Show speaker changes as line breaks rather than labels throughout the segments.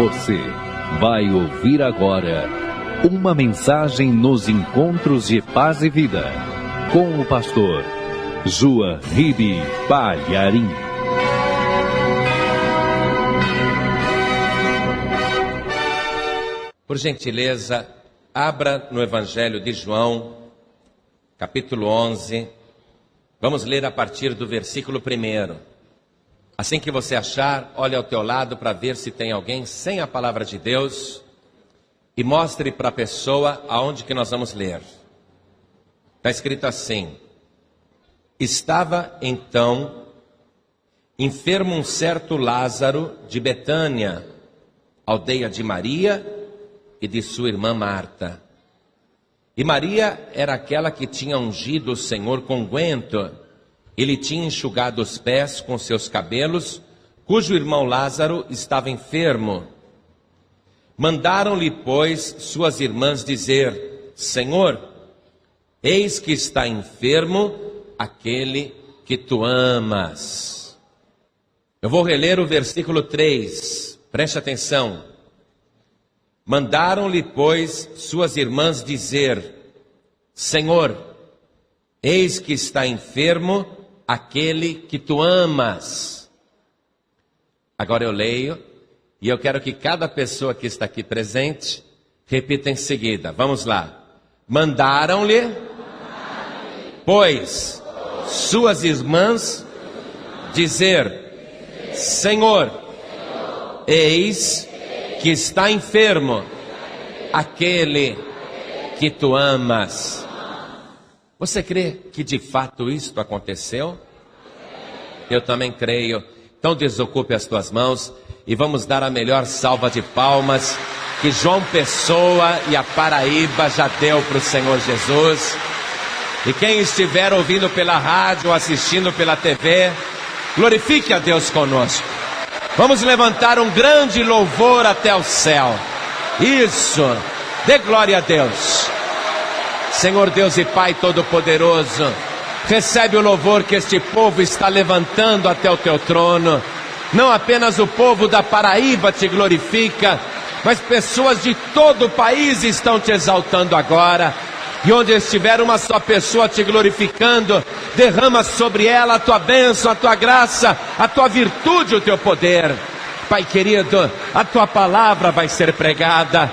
Você vai ouvir agora uma mensagem nos encontros de paz e vida com o pastor João Ribe Palharim.
Por gentileza, abra no Evangelho de João, capítulo 11. Vamos ler a partir do versículo 1. Assim que você achar, olhe ao teu lado para ver se tem alguém sem a palavra de Deus e mostre para a pessoa aonde que nós vamos ler. Está escrito assim: estava então enfermo um certo Lázaro de Betânia, aldeia de Maria e de sua irmã Marta. E Maria era aquela que tinha ungido o Senhor com unguento. Ele tinha enxugado os pés com seus cabelos, cujo irmão Lázaro estava enfermo. Mandaram-lhe, pois, suas irmãs dizer: Senhor, eis que está enfermo aquele que tu amas. Eu vou reler o versículo 3, preste atenção. Mandaram-lhe, pois, suas irmãs dizer: Senhor, eis que está enfermo aquele que tu amas. Agora eu leio, e eu quero que cada pessoa que está aqui presente repita em seguida. Vamos lá. Mandaram-lhe, pois, suas irmãs dizer: Senhor, eis que está enfermo aquele que tu amas. Você crê que de fato isto aconteceu? Eu também creio. Então desocupe as tuas mãos e vamos dar a melhor salva de palmas que João Pessoa e a Paraíba já deu para o Senhor Jesus. E quem estiver ouvindo pela rádio ou assistindo pela TV, glorifique a Deus conosco. Vamos levantar um grande louvor até o céu. Isso, dê glória a Deus. Senhor Deus e Pai Todo-Poderoso, recebe o louvor que este povo está levantando até o teu trono. Não apenas o povo da Paraíba te glorifica, mas pessoas de todo o país estão te exaltando agora. E onde estiver uma só pessoa te glorificando, derrama sobre ela a tua bênção, a tua graça, a tua virtude, o teu poder. Pai querido, a tua palavra vai ser pregada.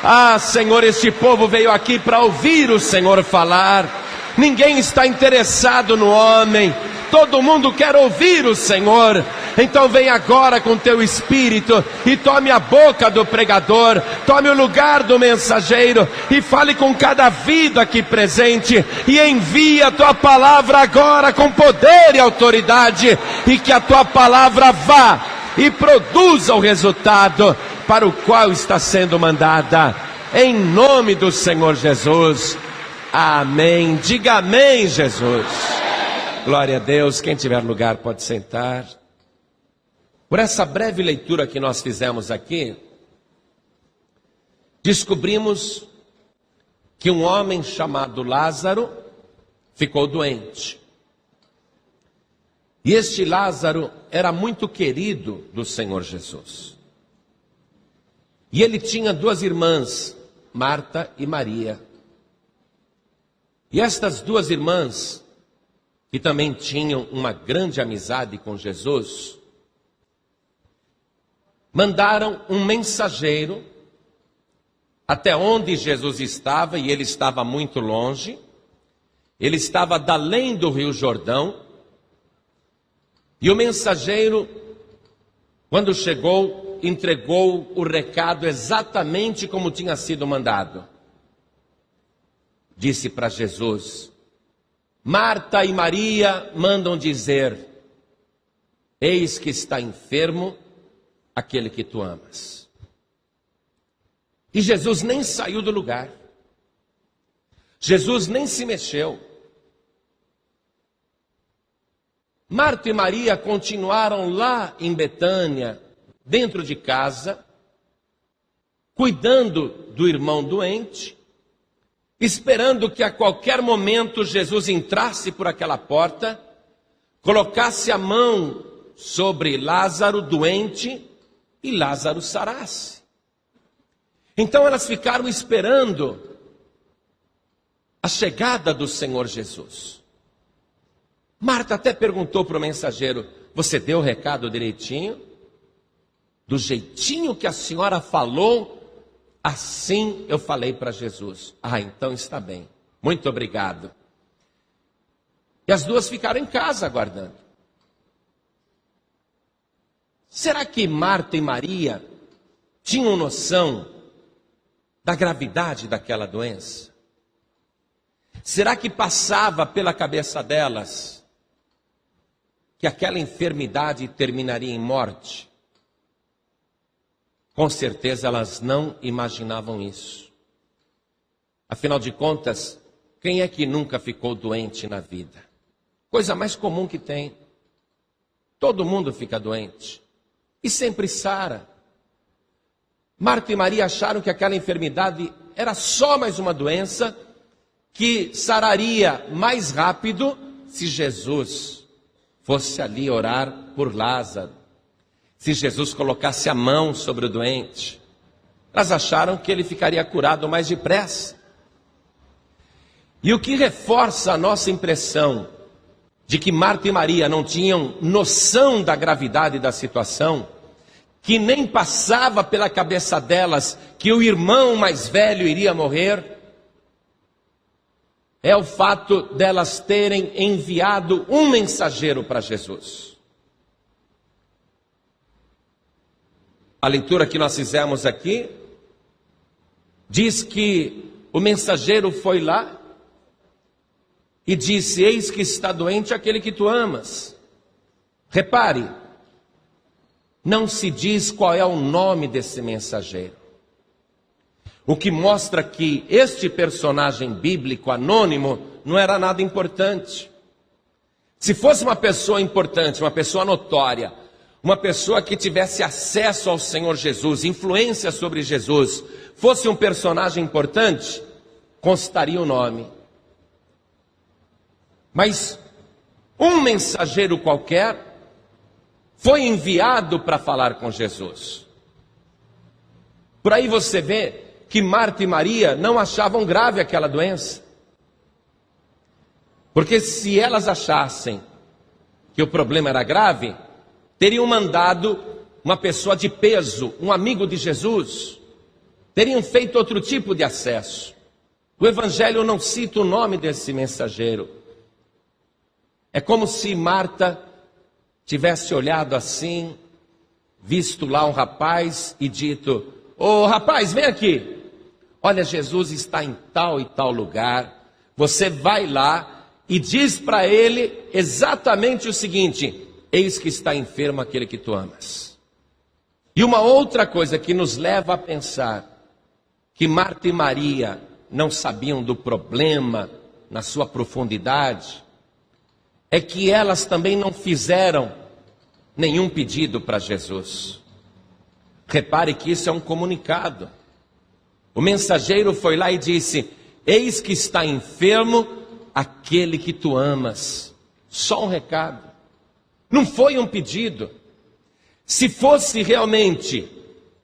Ah, Senhor, este povo veio aqui para ouvir o Senhor falar. Ninguém está interessado no homem, todo mundo quer ouvir o Senhor. Então vem agora com teu Espírito e tome a boca do pregador, tome o lugar do mensageiro e fale com cada vida aqui presente e envia a tua palavra agora com poder e autoridade, e que a tua palavra vá e produza o resultado para o qual está sendo mandada, em nome do Senhor Jesus. Amém. Diga amém, Jesus. Glória a Deus. Quem tiver lugar pode sentar. Por essa breve leitura que nós fizemos aqui, descobrimos que um homem chamado Lázaro ficou doente. E este Lázaro era muito querido do Senhor Jesus. E ele tinha duas irmãs, Marta e Maria. E estas duas irmãs, que também tinham uma grande amizade com Jesus, mandaram um mensageiro até onde Jesus estava, e ele estava muito longe. Ele estava além do Rio Jordão. E o mensageiro, quando chegou, entregou o recado exatamente como tinha sido mandado. Disse para Jesus: Marta e Maria mandam dizer: eis que está enfermo aquele que tu amas. E Jesus nem saiu do lugar. Jesus nem se mexeu. Marta e Maria continuaram lá em Betânia, dentro de casa, cuidando do irmão doente, esperando que a qualquer momento Jesus entrasse por aquela porta, colocasse a mão sobre Lázaro doente e Lázaro sarasse. Então elas ficaram esperando a chegada do Senhor Jesus. Marta até perguntou para o mensageiro: você deu o recado direitinho? Do jeitinho que a senhora falou, assim eu falei para Jesus. Ah, então está bem. Muito obrigado. E as duas ficaram em casa aguardando. Será que Marta e Maria tinham noção da gravidade daquela doença? Será que passava pela cabeça delas que aquela enfermidade terminaria em morte? Com certeza elas não imaginavam isso. Afinal de contas, quem é que nunca ficou doente na vida? Coisa mais comum que tem. Todo mundo fica doente. E sempre sara. Marta e Maria acharam que aquela enfermidade era só mais uma doença que sararia mais rápido se Jesus fosse ali orar por Lázaro. Se Jesus colocasse a mão sobre o doente. Elas acharam que ele ficaria curado mais depressa. E o que reforça a nossa impressão de que Marta e Maria não tinham noção da gravidade da situação, que nem passava pela cabeça delas que o irmão mais velho iria morrer, é o fato delas terem enviado um mensageiro para Jesus. A leitura que nós fizemos aqui diz que o mensageiro foi lá e disse: eis que está doente aquele que tu amas. Repare, não se diz qual é o nome desse mensageiro. O que mostra que este personagem bíblico anônimo não era nada importante. Se fosse uma pessoa importante, uma pessoa notória, uma pessoa que tivesse acesso ao Senhor Jesus, influência sobre Jesus, fosse um personagem importante, constaria o nome. Mas um mensageiro qualquer foi enviado para falar com Jesus. Por aí você vê que Marta e Maria não achavam grave aquela doença. Porque se elas achassem que o problema era grave, teriam mandado uma pessoa de peso, um amigo de Jesus, teriam feito outro tipo de acesso. O Evangelho não cita o nome desse mensageiro. É como se Marta tivesse olhado assim, visto lá um rapaz e dito: ô rapaz, vem aqui. Olha, Jesus está em tal e tal lugar. Você vai lá e diz para ele exatamente o seguinte: eis que está enfermo aquele que tu amas. E uma outra coisa que nos leva a pensar que Marta e Maria não sabiam do problema na sua profundidade, é que elas também não fizeram nenhum pedido para Jesus. Repare que isso é um comunicado. O mensageiro foi lá e disse: eis que está enfermo aquele que tu amas. Só um recado. Não foi um pedido. Se fosse realmente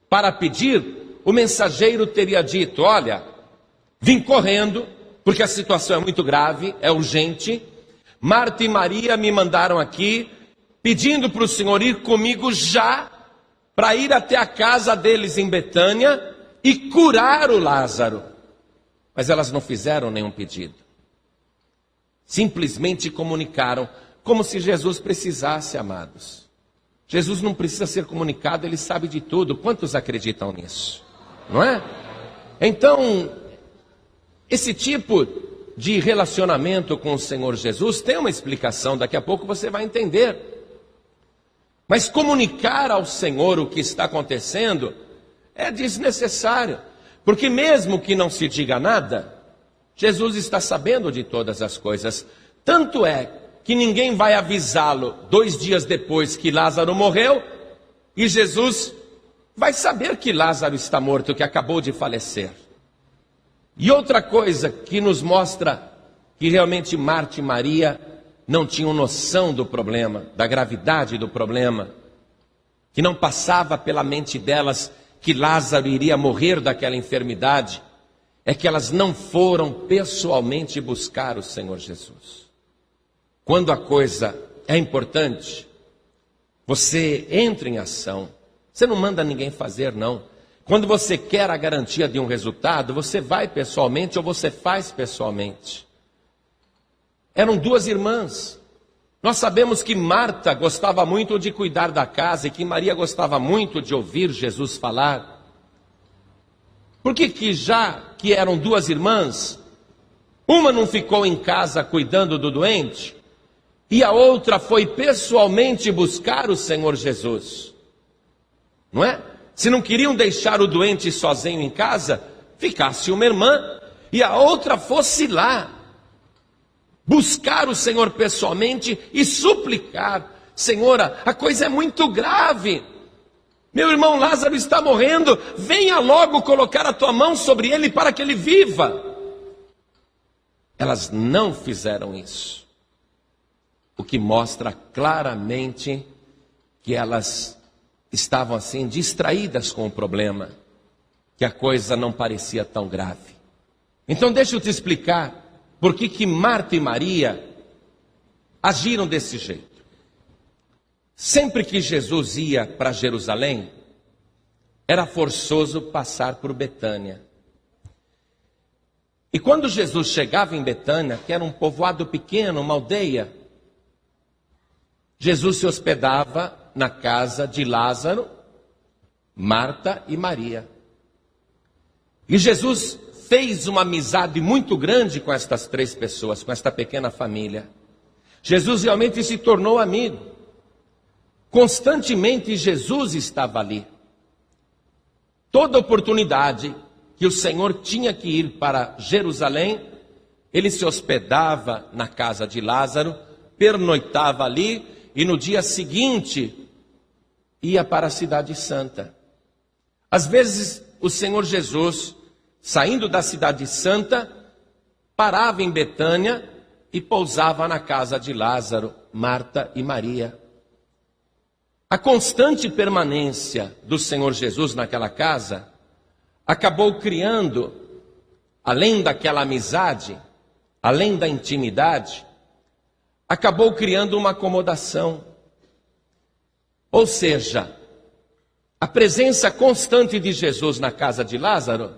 para pedir, o mensageiro teria dito: olha, vim correndo, porque a situação é muito grave, é urgente. Marta e Maria me mandaram aqui, pedindo para o Senhor ir comigo já, para ir até a casa deles em Betânia e curar o Lázaro. Mas elas não fizeram nenhum pedido. Simplesmente comunicaram, como se Jesus precisasse, amados. Jesus não precisa ser comunicado, ele sabe de tudo. Quantos acreditam nisso? Não é? Então, esse tipo de relacionamento com o Senhor Jesus tem uma explicação, daqui a pouco você vai entender. Mas comunicar ao Senhor o que está acontecendo é desnecessário, porque mesmo que não se diga nada, Jesus está sabendo de todas as coisas. Tanto é que ninguém vai avisá-lo 2 dias depois que Lázaro morreu, e Jesus vai saber que Lázaro está morto, que acabou de falecer. E outra coisa que nos mostra que realmente Marta e Maria não tinham noção do problema, da gravidade do problema, que não passava pela mente delas que Lázaro iria morrer daquela enfermidade, é que elas não foram pessoalmente buscar o Senhor Jesus. Quando a coisa é importante, você entra em ação. Você não manda ninguém fazer, não. Quando você quer a garantia de um resultado, você vai pessoalmente ou você faz pessoalmente. Eram duas irmãs. Nós sabemos que Marta gostava muito de cuidar da casa e que Maria gostava muito de ouvir Jesus falar. Por que já que eram duas irmãs, uma não ficou em casa cuidando do doente e a outra foi pessoalmente buscar o Senhor Jesus? Não é? Se não queriam deixar o doente sozinho em casa, ficasse uma irmã e a outra fosse lá buscar o Senhor pessoalmente e suplicar: Senhora, a coisa é muito grave, meu irmão Lázaro está morrendo, venha logo colocar a tua mão sobre ele para que ele viva. Elas não fizeram isso, o que mostra claramente que elas estavam assim distraídas com o problema, que a coisa não parecia tão grave. Então deixa eu te explicar por que Marta e Maria agiram desse jeito. Sempre que Jesus ia para Jerusalém, era forçoso passar por Betânia. E quando Jesus chegava em Betânia, que era um povoado pequeno, uma aldeia, Jesus se hospedava na casa de Lázaro, Marta e Maria. E Jesus fez uma amizade muito grande com estas três pessoas, com esta pequena família. Jesus realmente se tornou amigo. Constantemente Jesus estava ali. Toda oportunidade que o Senhor tinha que ir para Jerusalém, ele se hospedava na casa de Lázaro, pernoitava ali e no dia seguinte ia para a cidade santa. Às vezes o Senhor Jesus, saindo da cidade santa, parava em Betânia e pousava na casa de Lázaro, Marta e Maria. A constante permanência do Senhor Jesus naquela casa acabou criando, além daquela amizade, além da intimidade, acabou criando uma acomodação. Ou seja, a presença constante de Jesus na casa de Lázaro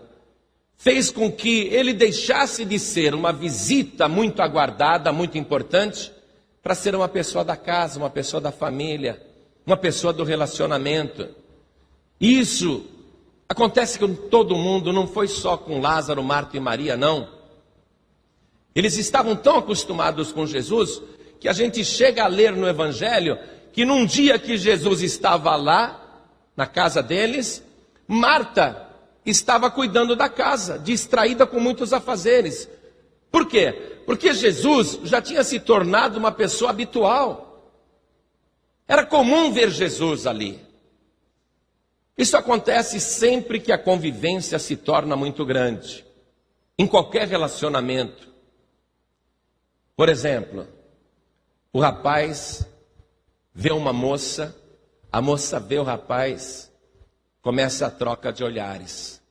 fez com que ele deixasse de ser uma visita muito aguardada, muito importante, para ser uma pessoa da casa, uma pessoa da família, uma pessoa do relacionamento. Isso acontece com todo mundo, não foi só com Lázaro, Marta e Maria, não. Eles estavam tão acostumados com Jesus, que a gente chega a ler no Evangelho, que num dia que Jesus estava lá, na casa deles, Marta estava cuidando da casa, distraída com muitos afazeres. Por quê? Porque Jesus já tinha se tornado uma pessoa habitual. Era comum ver Jesus ali. Isso acontece sempre que a convivência se torna muito grande, em qualquer relacionamento. Por exemplo, o rapaz vê uma moça, a moça vê o rapaz, começa a troca de olhares.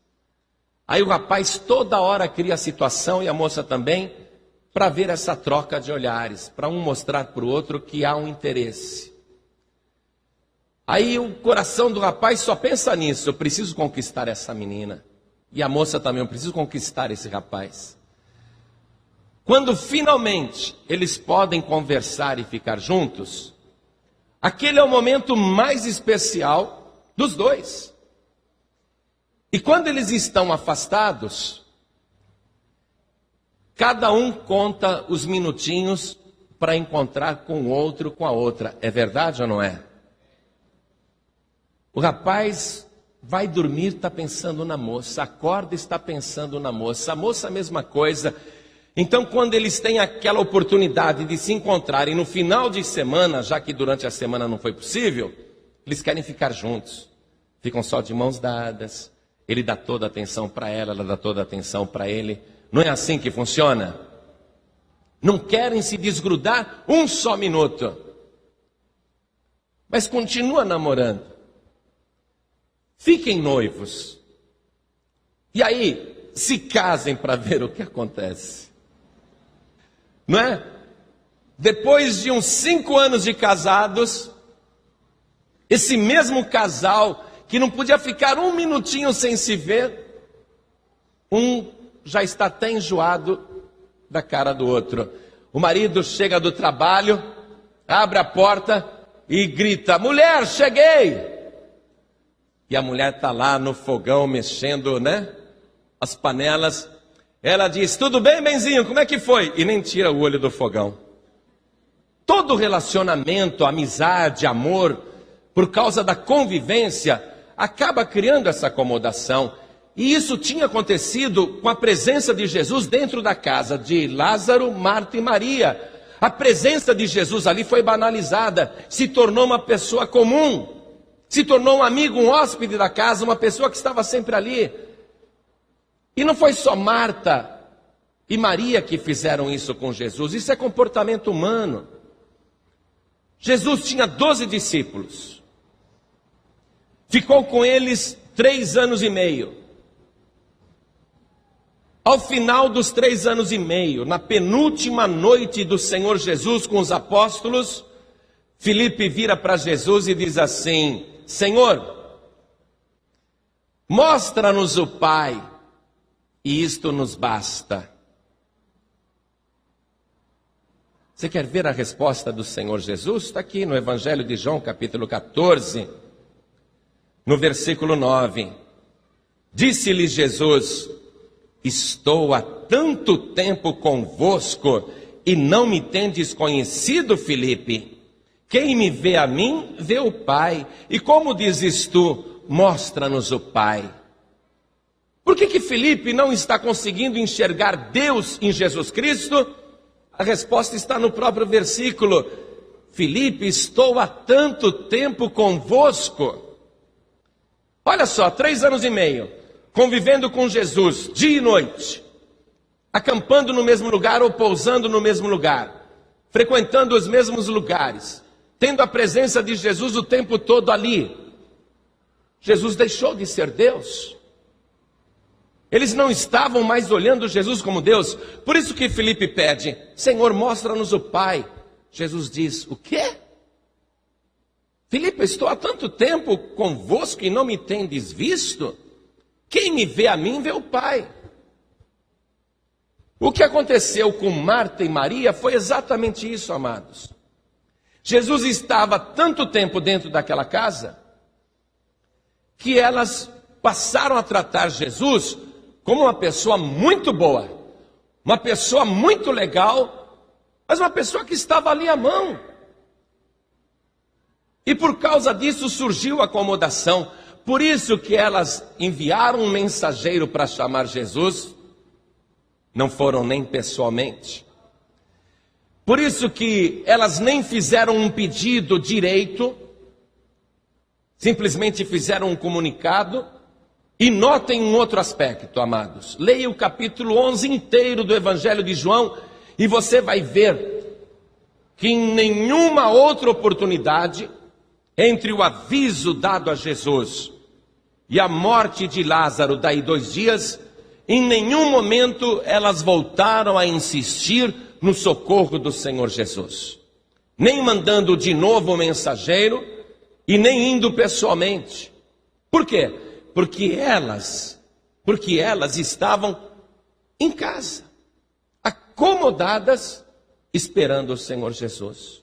Aí o rapaz toda hora cria a situação, e a moça também, para ver essa troca de olhares, para um mostrar para o outro que há um interesse. Aí o coração do rapaz só pensa nisso: eu preciso conquistar essa menina. E a moça também: eu preciso conquistar esse rapaz. Quando finalmente eles podem conversar e ficar juntos, aquele é o momento mais especial dos dois. E quando eles estão afastados, cada um conta os minutinhos para encontrar com o outro, com a outra. É verdade ou não é? O rapaz vai dormir, está pensando na moça, acorda, está pensando na moça, a moça a mesma coisa. Então, quando eles têm aquela oportunidade de se encontrarem no final de semana, já que durante a semana não foi possível, eles querem ficar juntos, ficam só de mãos dadas, ele dá toda a atenção para ela dá toda a atenção para ele. Não é assim que funciona? Não querem se desgrudar um só minuto, mas continua namorando. fiquem noivos. E aí, se casem para ver o que acontece. Não é? Depois de uns 5 anos de casados, esse mesmo casal que não podia ficar um minutinho sem se ver, um já está até enjoado da cara do outro. O marido chega do trabalho, abre a porta e grita: mulher, cheguei! E a mulher está lá no fogão mexendo, né? As panelas. Ela diz: tudo bem, benzinho, como é que foi? E nem tira o olho do fogão. Todo relacionamento, amizade, amor, por causa da convivência, acaba criando essa acomodação. E isso tinha acontecido com a presença de Jesus dentro da casa de Lázaro, Marta e Maria. A presença de Jesus ali foi banalizada, se tornou uma pessoa comum, se tornou um amigo, um hóspede da casa, uma pessoa que estava sempre ali. E não foi só Marta e Maria que fizeram isso com Jesus, isso é comportamento humano. Jesus tinha 12 discípulos, ficou com eles 3 anos e meio. Ao final dos 3 anos e meio, na penúltima noite do Senhor Jesus com os apóstolos, Filipe vira para Jesus e diz assim: Senhor, mostra-nos o Pai, e isto nos basta. Você quer ver a resposta do Senhor Jesus? Está aqui no Evangelho de João, capítulo 14, no versículo 9. Disse-lhe Jesus: estou há tanto tempo convosco e não me tendes conhecido, Filipe? Quem me vê a mim, vê o Pai. E como dizes tu, mostra-nos o Pai? Por que Filipe não está conseguindo enxergar Deus em Jesus Cristo? A resposta está no próprio versículo. Filipe, estou há tanto tempo convosco. Olha só, 3 anos e meio, convivendo com Jesus, dia e noite, acampando no mesmo lugar ou pousando no mesmo lugar, frequentando os mesmos lugares, tendo a presença de Jesus o tempo todo ali. Jesus deixou de ser Deus. Eles não estavam mais olhando Jesus como Deus. Por isso que Filipe pede: Senhor, mostra-nos o Pai. Jesus diz: o quê? Filipe, estou há tanto tempo convosco e não me tendes visto? Quem me vê a mim, vê o Pai. O que aconteceu com Marta e Maria foi exatamente isso, amados. Jesus estava tanto tempo dentro daquela casa que elas passaram a tratar Jesus como uma pessoa muito boa, uma pessoa muito legal, mas uma pessoa que estava ali à mão. E por causa disso surgiu a acomodação. Por isso que elas enviaram um mensageiro para chamar Jesus, não foram nem pessoalmente. Por isso que elas nem fizeram um pedido direito, simplesmente fizeram um comunicado. E notem um outro aspecto, amados. Leia o capítulo 11 inteiro do Evangelho de João e você vai ver que em nenhuma outra oportunidade, entre o aviso dado a Jesus e a morte de Lázaro daí 2 dias, em nenhum momento elas voltaram a insistir no socorro do Senhor Jesus. Nem mandando de novo o mensageiro e nem indo pessoalmente. Por quê? Porque elas estavam em casa, acomodadas, esperando o Senhor Jesus.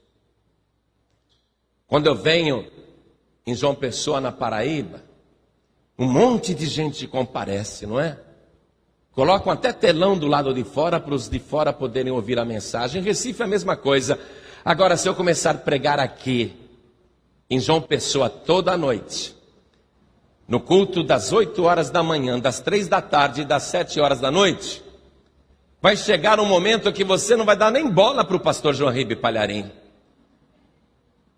Quando eu venho em João Pessoa, na Paraíba, um monte de gente comparece, não é? Colocam até telão do lado de fora para os de fora poderem ouvir a mensagem. Em Recife é a mesma coisa. Agora, se eu começar a pregar aqui, em João Pessoa, toda a noite, no culto das 8 horas da manhã, das 3 da tarde e das 7 horas da noite, vai chegar um momento que você não vai dar nem bola para o pastor João Ribe Palharim.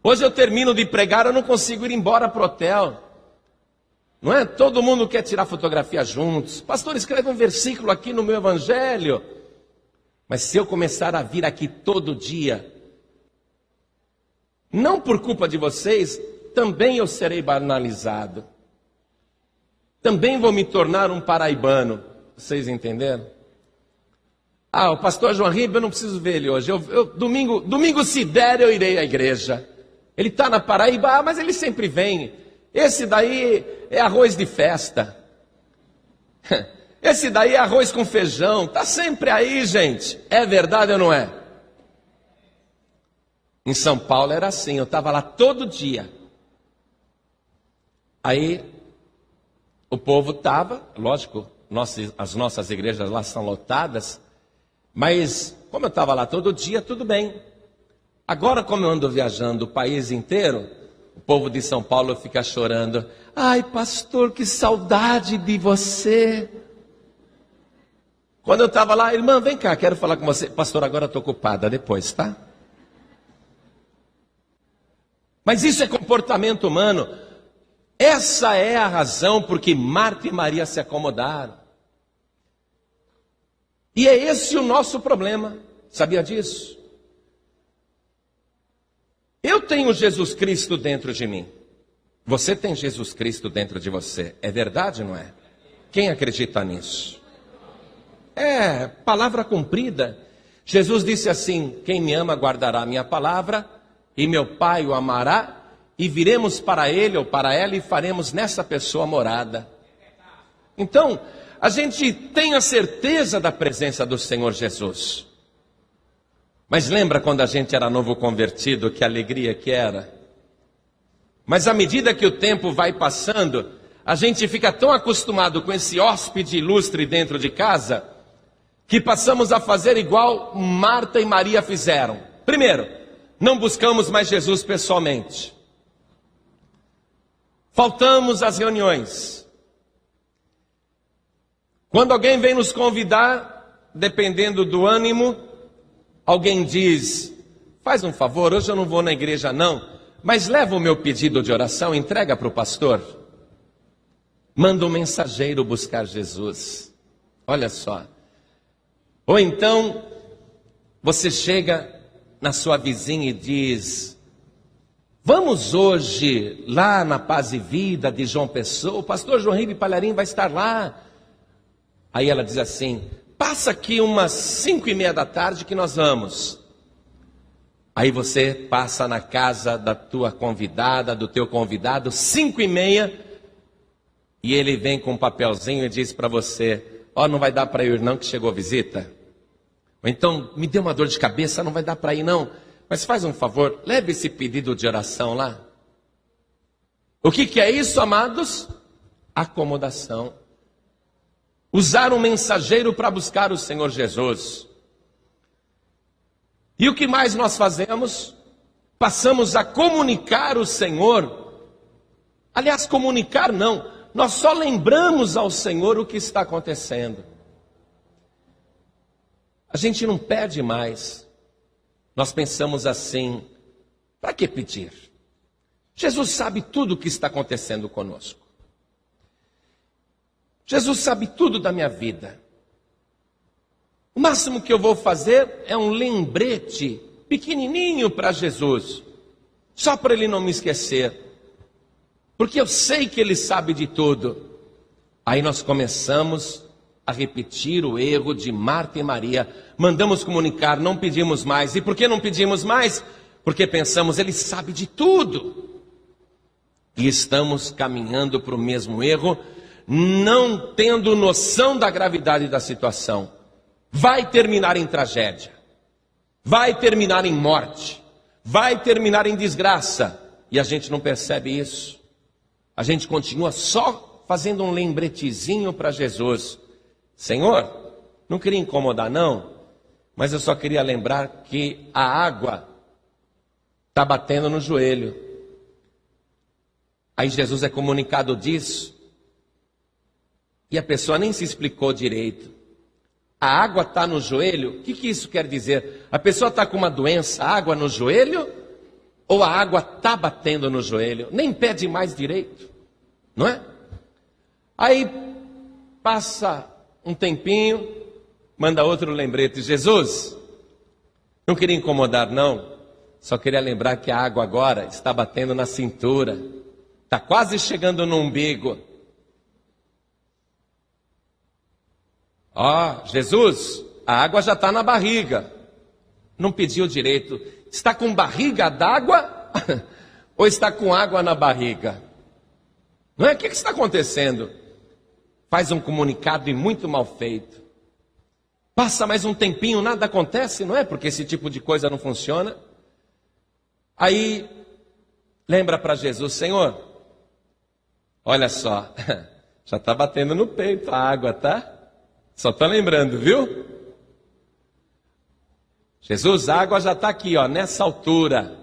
Hoje eu termino de pregar, eu não consigo ir embora para o hotel. Não é? Todo mundo quer tirar fotografia juntos. Pastor, escreve um versículo aqui no meu evangelho. Mas se eu começar a vir aqui todo dia, não por culpa de vocês, também eu serei banalizado. também vou me tornar um paraibano. Vocês entenderam? O pastor João Ribeiro, eu não preciso ver ele hoje. Domingo se der, eu irei à igreja. Ele está na Paraíba, mas ele sempre vem. Esse daí é arroz de festa. Esse daí é arroz com feijão. Está sempre aí, gente. É verdade ou não é? Em São Paulo era assim, eu estava lá todo dia. Aí, o povo estava, lógico, as nossas igrejas lá são lotadas, mas como eu estava lá todo dia, tudo bem. Agora, como eu ando viajando o país inteiro, o povo de São Paulo fica chorando. Ai, pastor, que saudade de você. Quando eu estava lá, irmã, vem cá, quero falar com você. Pastor, agora estou ocupada, depois, tá? Mas isso é comportamento humano. Essa é a razão por que Marta e Maria se acomodaram. E é esse o nosso problema. Sabia disso? Eu tenho Jesus Cristo dentro de mim. Você tem Jesus Cristo dentro de você. É verdade, não é? Quem acredita nisso? É palavra cumprida. Jesus disse assim: quem me ama guardará a minha palavra, e meu Pai o amará, e viremos para ele ou para ela e faremos nessa pessoa morada. Então, a gente tem a certeza da presença do Senhor Jesus. Mas lembra quando a gente era novo convertido, que alegria que era? Mas à medida que o tempo vai passando, a gente fica tão acostumado com esse hóspede ilustre dentro de casa, que passamos a fazer igual Marta e Maria fizeram. Primeiro, não buscamos mais Jesus pessoalmente. Faltamos às reuniões. Quando alguém vem nos convidar, dependendo do ânimo, alguém diz: faz um favor, hoje eu não vou na igreja não, mas leva o meu pedido de oração, entrega para o pastor. Manda um mensageiro buscar Jesus. Olha só. Ou então, você chega na sua vizinha e diz: vamos hoje lá na Paz e Vida de João Pessoa, o pastor João Ribeiro Palharim vai estar lá. Aí ela diz assim: passa aqui umas 5:30 da tarde que nós vamos. Aí você passa na casa da tua convidada, do teu convidado, 5:30, e ele vem com um papelzinho e diz para você: não vai dar para ir não, que chegou visita. Ou então, me deu uma dor de cabeça, não vai dar para ir não, mas faz um favor, leve esse pedido de oração lá. O que é isso, amados? Acomodação. Usar um mensageiro para buscar o Senhor Jesus. E o que mais nós fazemos? Passamos a comunicar o Senhor. Aliás, comunicar não, nós só lembramos ao Senhor o que está acontecendo. A gente não pede mais. Nós pensamos assim: para que pedir? Jesus sabe tudo o que está acontecendo conosco. Jesus sabe tudo da minha vida. O máximo que eu vou fazer é um lembrete pequenininho para Jesus, só para ele não me esquecer, porque eu sei que ele sabe de tudo. Aí nós começamos a repetir o erro de Marta e Maria. Mandamos comunicar, não pedimos mais. E por que não pedimos mais? Porque pensamos: ele sabe de tudo. E estamos caminhando para o mesmo erro, não tendo noção da gravidade da situação. Vai terminar em tragédia, vai terminar em morte, vai terminar em desgraça, e a gente não percebe isso. A gente continua só fazendo um lembretezinho para Jesus: Senhor, não queria incomodar não, mas eu só queria lembrar que a água está batendo no joelho. Aí Jesus é comunicado disso, e a pessoa nem se explicou direito. A água está no joelho? O que isso quer dizer? A pessoa está com uma doença, água no joelho? Ou a água está batendo no joelho? Nem pede mais direito, não é? Aí passa um tempinho, manda outro lembrete: Jesus, não queria incomodar não, só queria lembrar que a água agora está batendo na cintura, está quase chegando no umbigo. Jesus, a água já está na barriga. Não pediu direito. Está com barriga d'água ou está com água na barriga? Não é? O que está acontecendo? Faz um comunicado e muito mal feito. Passa mais um tempinho, nada acontece, não é? Porque esse tipo de coisa não funciona. Aí, lembra para Jesus: Senhor, olha só, já está batendo no peito a água, tá? Só está lembrando, viu? Jesus, a água já está aqui, ó, nessa altura.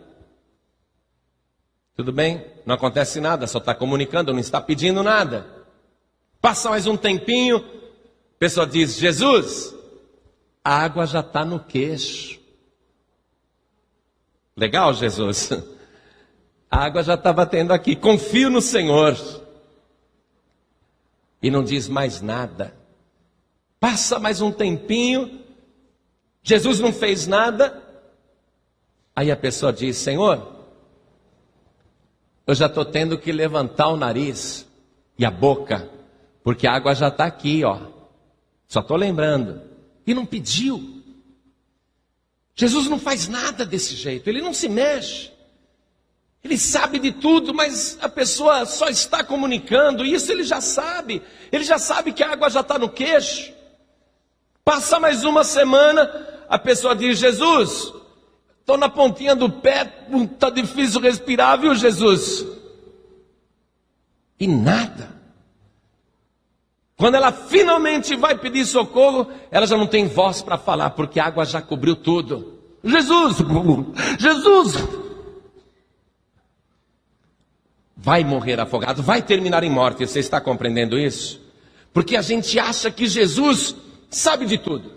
Tudo bem? Não acontece nada, só está comunicando, não está pedindo nada. Passa mais um tempinho, a pessoa diz: Jesus, a água já está no queixo. Legal, Jesus? A água já está batendo aqui, confio no Senhor. E não diz mais nada. Passa mais um tempinho, Jesus não fez nada. Aí a pessoa diz: Senhor, eu já estou tendo que levantar o nariz e a boca, porque a água já está aqui, ó. Só estou lembrando. E não pediu. Jesus não faz nada desse jeito, ele não se mexe. Ele sabe de tudo, mas a pessoa só está comunicando. Isso ele já sabe. Ele já sabe que a água já está no queixo. Passa mais uma semana, a pessoa diz: Jesus, estou na pontinha do pé, está difícil respirar, viu, Jesus? E nada. Quando ela finalmente vai pedir socorro, ela já não tem voz para falar, porque a água já cobriu tudo. Jesus, Jesus, vai morrer afogado, vai terminar em morte. Você está compreendendo isso? Porque a gente acha que Jesus sabe de tudo,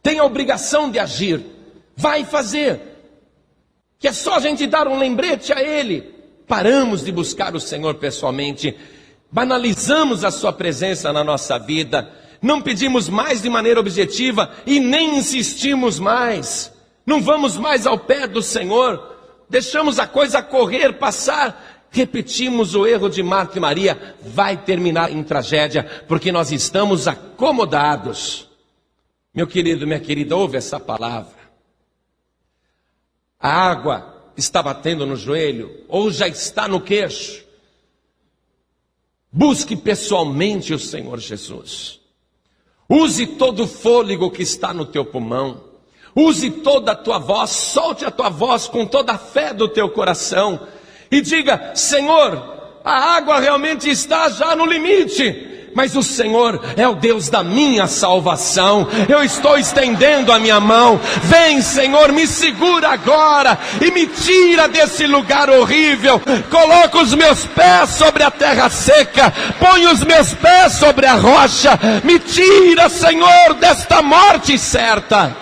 tem a obrigação de agir, vai fazer, que é só a gente dar um lembrete a Ele. Paramos de buscar o Senhor pessoalmente, banalizamos a sua presença na nossa vida, não pedimos mais de maneira objetiva e nem insistimos mais, não vamos mais ao pé do Senhor, deixamos a coisa correr, passar, repetimos o erro de Marta e Maria, vai terminar em tragédia, porque nós estamos acomodados. Meu querido, minha querida, ouve essa palavra. A água está batendo no joelho, ou já está no queixo. Busque pessoalmente o Senhor Jesus. Use todo o fôlego que está no teu pulmão. Use toda a tua voz, solte a tua voz com toda a fé do teu coração. E diga: Senhor, a água realmente está já no limite, mas o Senhor é o Deus da minha salvação. Eu estou estendendo a minha mão. Vem, Senhor, me segura agora e me tira desse lugar horrível. Coloca os meus pés sobre a terra seca, põe os meus pés sobre a rocha. Me tira, Senhor, desta morte certa.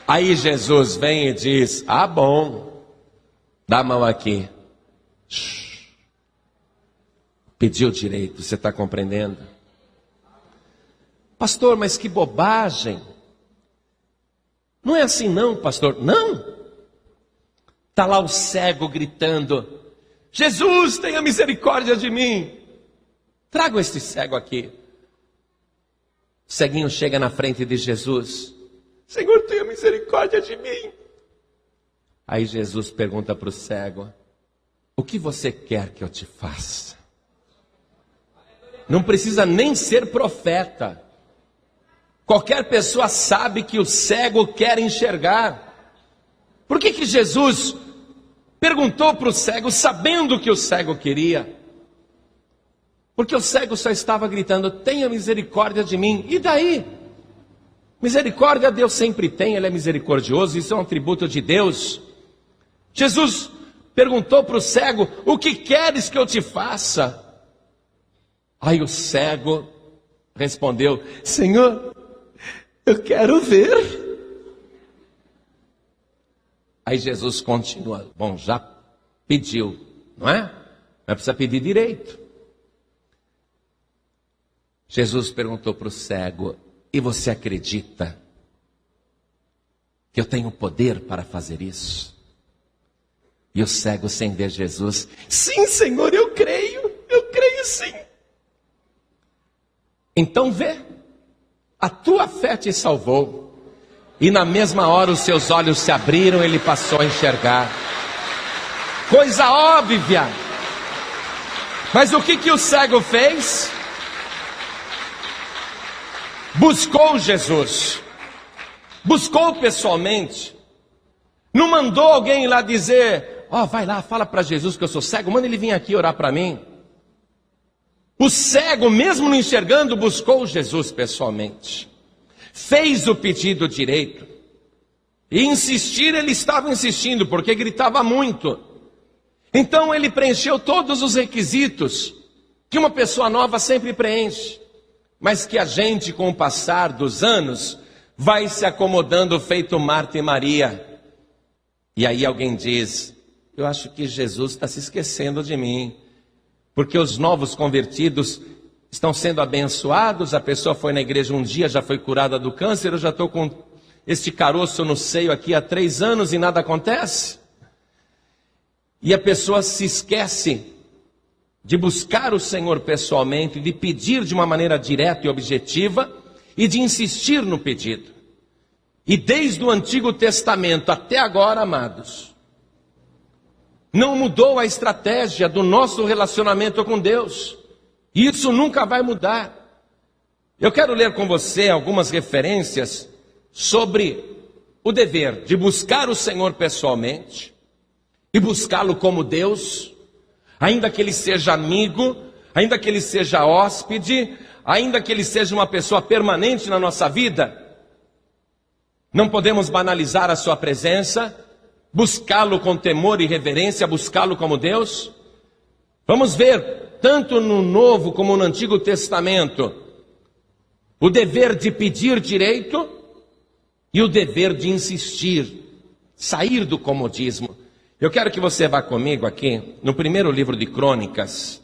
Aí Jesus vem e diz: ah, bom, dá a mão aqui. Pediu direito, você está compreendendo? Pastor, mas que bobagem. Não é assim não, pastor. Não. Está lá o cego gritando: Jesus, tenha misericórdia de mim. Traga este cego aqui. O ceguinho chega na frente de Jesus: Senhor, tenha misericórdia de mim. Aí Jesus pergunta para o cego: o que você quer que eu te faça? Não precisa nem ser profeta. Qualquer pessoa sabe que o cego quer enxergar. Por que Jesus perguntou para o cego, sabendo que o cego queria? Porque o cego só estava gritando: tenha misericórdia de mim. E daí? Misericórdia Deus sempre tem, Ele é misericordioso, isso é um atributo de Deus. Jesus perguntou para o cego: o que queres que eu te faça? Aí o cego respondeu: Senhor, eu quero ver. Aí Jesus continua: bom, já pediu, não é? Mas precisa pedir direito. Jesus perguntou para o cego: e você acredita que eu tenho poder para fazer isso? E o cego, sem ver Jesus: sim, Senhor, eu creio sim. Então vê, a tua fé te salvou. E na mesma hora os seus olhos se abriram, ele passou a enxergar. Coisa óbvia. Mas o que o cego fez? Buscou Jesus. Buscou pessoalmente. Não mandou alguém ir lá dizer: ó, vai lá, fala para Jesus que eu sou cego, manda ele vir aqui orar para mim. O cego, mesmo não enxergando, buscou Jesus pessoalmente. Fez o pedido direito. E insistir, ele estava insistindo, porque gritava muito. Então ele preencheu todos os requisitos que uma pessoa nova sempre preenche, mas que a gente, com o passar dos anos, vai se acomodando feito Marta e Maria. E aí alguém diz: eu acho que Jesus está se esquecendo de mim, porque os novos convertidos estão sendo abençoados, a pessoa foi na igreja um dia, já foi curada do câncer, eu já estou com este caroço no seio aqui há 3 anos e nada acontece. E a pessoa se esquece de buscar o Senhor pessoalmente, de pedir de uma maneira direta e objetiva, e de insistir no pedido. E desde o Antigo Testamento até agora, amados, não mudou a estratégia do nosso relacionamento com Deus. E isso nunca vai mudar. Eu quero ler com você algumas referências sobre o dever de buscar o Senhor pessoalmente e buscá-lo como Deus, ainda que ele seja amigo, ainda que ele seja hóspede, ainda que ele seja uma pessoa permanente na nossa vida. Não podemos banalizar a sua presença, buscá-lo com temor e reverência, buscá-lo como Deus. Vamos ver, tanto no Novo como no Antigo Testamento, o dever de pedir direito e o dever de insistir, sair do comodismo. Eu quero que você vá comigo aqui, no primeiro livro de Crônicas,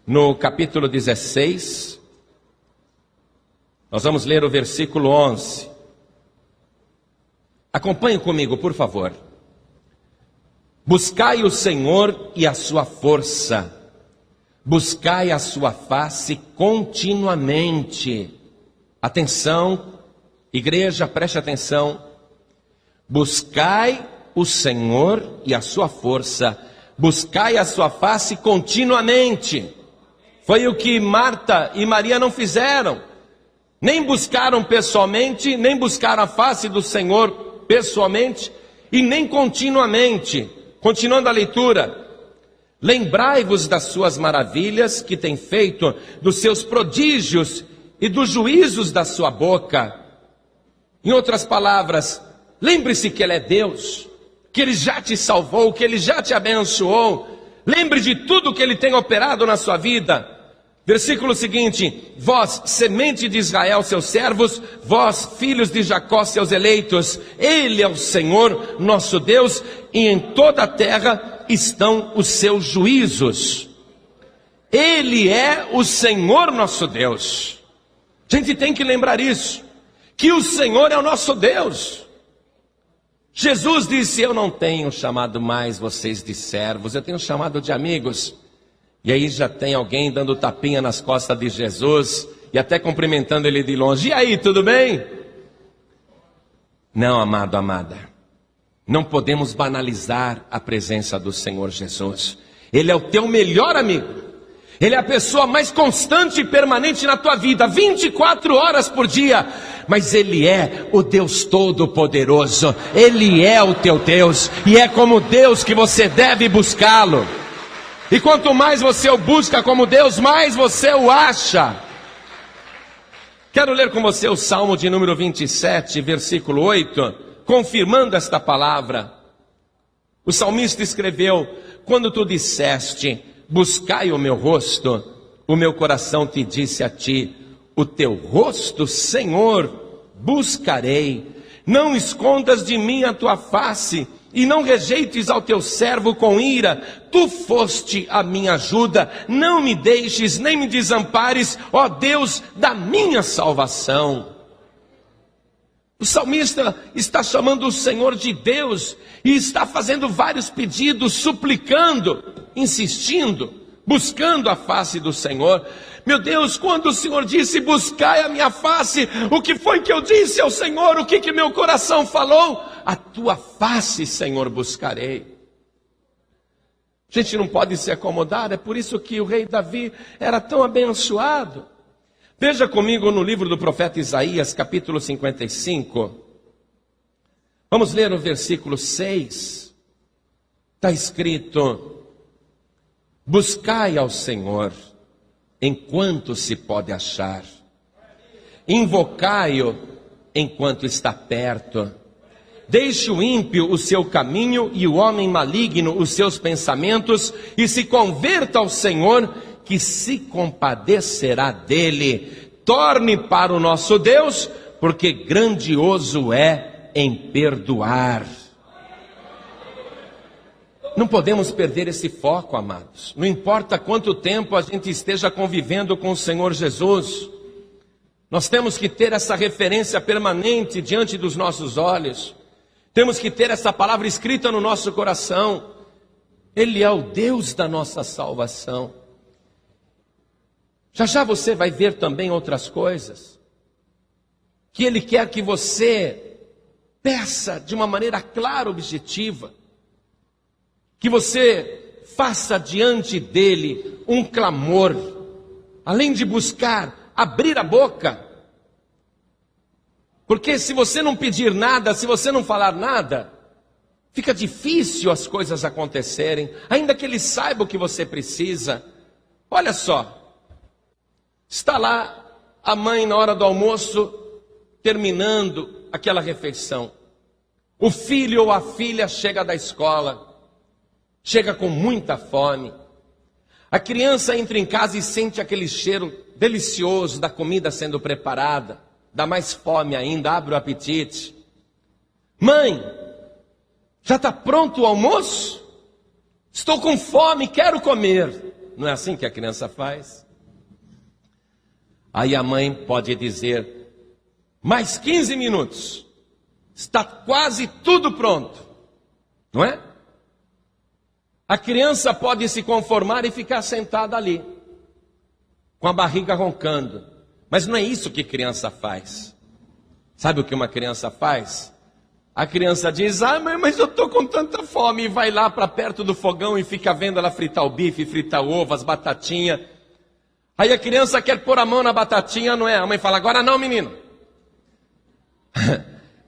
no capítulo 16, nós vamos ler o versículo 11. Acompanhe comigo, por favor. Buscai o Senhor e a sua força, buscai a sua face continuamente. Atenção, igreja, preste atenção. Buscai o Senhor e a sua força, buscai a sua face continuamente. Foi o que Marta e Maria não fizeram. Nem buscaram pessoalmente, nem buscaram a face do Senhor pessoalmente e nem continuamente. Continuando a leitura: lembrai-vos das suas maravilhas que tem feito, dos seus prodígios e dos juízos da sua boca. Em outras palavras, lembre-se que Ele é Deus, que Ele já te salvou, que Ele já te abençoou. Lembre de tudo que Ele tem operado na sua vida. Versículo seguinte: vós, semente de Israel, seus servos, vós, filhos de Jacó, seus eleitos, Ele é o Senhor, nosso Deus, e em toda a terra estão os seus juízos. Ele é o Senhor, nosso Deus. A gente tem que lembrar isso, que o Senhor é o nosso Deus. Jesus disse: eu não tenho chamado mais vocês de servos, eu tenho chamado de amigos. E aí já tem alguém dando tapinha nas costas de Jesus e até cumprimentando ele de longe. E aí, tudo bem? Não, amado, amada. Não podemos banalizar a presença do Senhor Jesus. Ele é o teu melhor amigo. Ele é a pessoa mais constante e permanente na tua vida, 24 horas por dia. Mas Ele é o Deus Todo-Poderoso. Ele é o teu Deus. E é como Deus que você deve buscá-lo. E quanto mais você o busca como Deus, mais você o acha. Quero ler com você o Salmo de número 27, versículo 8, confirmando esta palavra. O salmista escreveu: quando tu disseste, buscai o meu rosto, o meu coração te disse a ti, o teu rosto, Senhor, buscarei. Não escondas de mim a tua face, e não rejeites ao teu servo com ira. Tu foste a minha ajuda, não me deixes, nem me desampares, ó Deus da minha salvação. O salmista está chamando o Senhor de Deus, e está fazendo vários pedidos, suplicando, insistindo, buscando a face do Senhor. Meu Deus, quando o Senhor disse, buscai a minha face, o que foi que eu disse ao Senhor? O que meu coração falou? A tua face, Senhor, buscarei. A gente não pode se acomodar, é por isso que o rei Davi era tão abençoado. Veja comigo no livro do profeta Isaías, capítulo 55. Vamos ler o versículo 6. Está escrito: buscai ao Senhor enquanto se pode achar, invocai-o enquanto está perto. Deixe o ímpio o seu caminho e o homem maligno os seus pensamentos, e se converta ao Senhor, que se compadecerá dele. Torne para o nosso Deus, porque grandioso é em perdoar. Não podemos perder esse foco, amados. Não importa quanto tempo a gente esteja convivendo com o Senhor Jesus, nós temos que ter essa referência permanente diante dos nossos olhos. Temos que ter essa palavra escrita no nosso coração. Ele é o Deus da nossa salvação. Já já você vai ver também outras coisas que Ele quer que você peça de uma maneira clara, objetiva. Que você faça diante dEle um clamor. Além de buscar, abrir a boca. Porque se você não pedir nada, se você não falar nada, fica difícil as coisas acontecerem, ainda que Ele saiba o que você precisa. Olha só, está lá a mãe na hora do almoço, terminando aquela refeição. O filho ou a filha chega da escola, chega com muita fome. A criança entra em casa e sente aquele cheiro delicioso da comida sendo preparada. Dá mais fome ainda, abre o apetite. Mãe, já está pronto o almoço? Estou com fome, quero comer. Não é assim que a criança faz? Aí a mãe pode dizer, mais 15 minutos, está quase tudo pronto. Não é? A criança pode se conformar e ficar sentada ali, com a barriga roncando. Mas não é isso que criança faz. Sabe o que uma criança faz? A criança diz, mãe, mas eu estou com tanta fome. E vai lá para perto do fogão e fica vendo ela fritar o bife, fritar o ovo, as batatinhas. Aí a criança quer pôr a mão na batatinha, não é? A mãe fala, agora não, menino.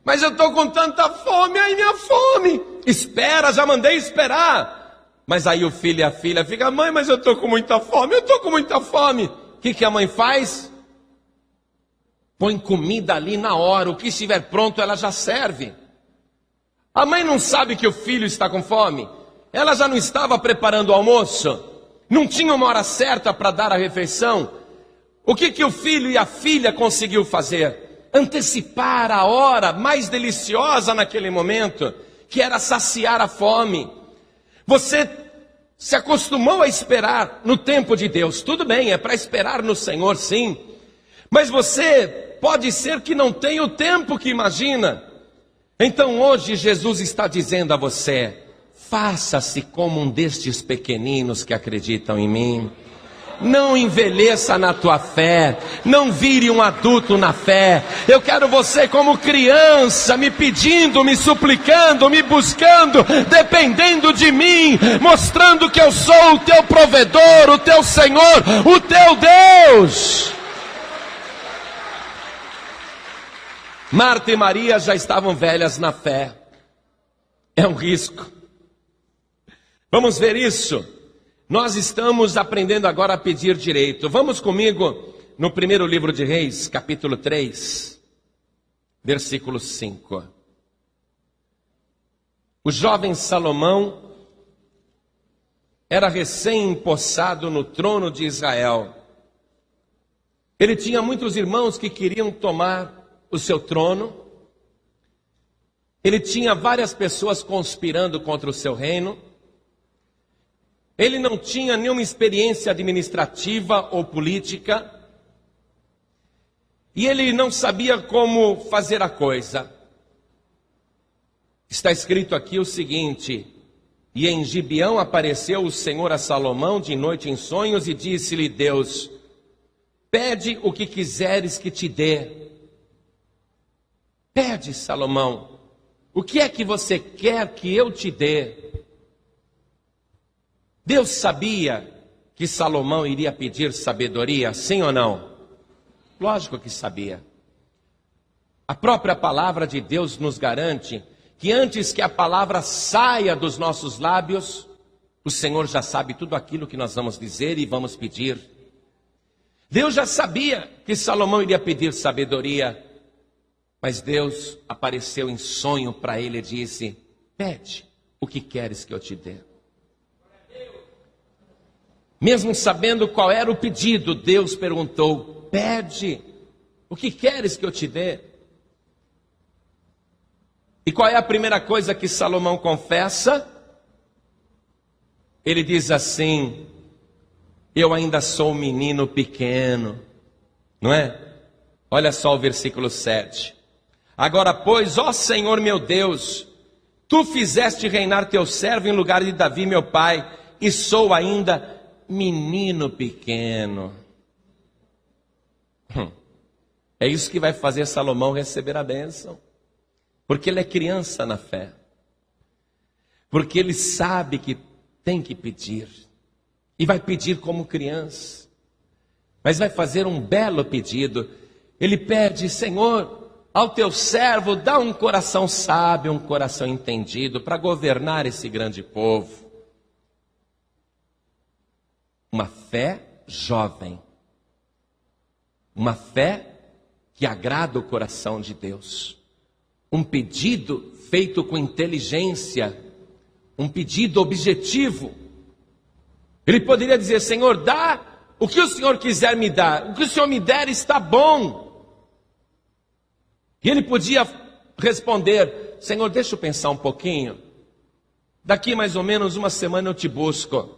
Mas eu estou com tanta fome, ai minha fome. Espera, já mandei esperar. Mas aí o filho e a filha ficam, mãe, mas eu estou com muita fome, eu estou com muita fome. O que a mãe faz? Põe comida ali na hora, o que estiver pronto ela já serve. A mãe não sabe que o filho está com fome? Ela já não estava preparando o almoço? Não tinha uma hora certa para dar a refeição? O que o filho e a filha conseguiu fazer? Antecipar a hora mais deliciosa naquele momento, que era saciar a fome. Você se acostumou a esperar no tempo de Deus. Tudo bem, é para esperar no Senhor, sim. Mas você pode ser que não tenha o tempo que imagina. Então hoje Jesus está dizendo a você, faça-se como um destes pequeninos que acreditam em mim. Não envelheça na tua fé, não vire um adulto na fé. Eu quero você como criança, me pedindo, me suplicando, me buscando, dependendo de mim, mostrando que eu sou o teu provedor, o teu Senhor, o teu Deus. Marta e Maria já estavam velhas na fé. É um risco. Vamos ver isso. Nós estamos aprendendo agora a pedir direito. Vamos comigo no primeiro livro de Reis, capítulo 3, versículo 5. O jovem Salomão era recém-empossado no trono de Israel. Ele tinha muitos irmãos que queriam tomar o seu trono. Ele tinha várias pessoas conspirando contra o seu reino. Ele não tinha nenhuma experiência administrativa ou política. E ele não sabia como fazer a coisa. Está escrito aqui o seguinte: E em Gibeão apareceu o Senhor a Salomão de noite em sonhos e disse-lhe Deus: pede o que quiseres que te dê. Pede, Salomão, o que é que você quer que eu te dê? Deus sabia que Salomão iria pedir sabedoria, sim ou não? Lógico que sabia. A própria palavra de Deus nos garante que antes que a palavra saia dos nossos lábios, o Senhor já sabe tudo aquilo que nós vamos dizer e vamos pedir. Deus já sabia que Salomão iria pedir sabedoria, mas Deus apareceu em sonho para ele e disse: pede o que queres que eu te dê. Mesmo sabendo qual era o pedido, Deus perguntou: pede o que queres que eu te dê. E qual é a primeira coisa que Salomão confessa? Ele diz assim: eu ainda sou um menino pequeno, não é? Olha só o versículo 7. Agora, pois, ó Senhor meu Deus, tu fizeste reinar teu servo em lugar de Davi meu pai, e sou ainda menino pequeno. É isso que vai fazer Salomão receber a bênção. Porque ele é criança na fé. Porque ele sabe que tem que pedir. E vai pedir como criança. Mas vai fazer um belo pedido. Ele pede: Senhor, ao teu servo dá um coração sábio, um coração entendido para governar esse grande povo. Uma fé jovem. Uma fé que agrada o coração de Deus. Um pedido feito com inteligência, um pedido objetivo. Ele poderia dizer: Senhor, dá o que o Senhor quiser me dar, o que o Senhor me der está bom. E ele podia responder: Senhor, deixa eu pensar um pouquinho, daqui mais ou menos uma semana eu te busco.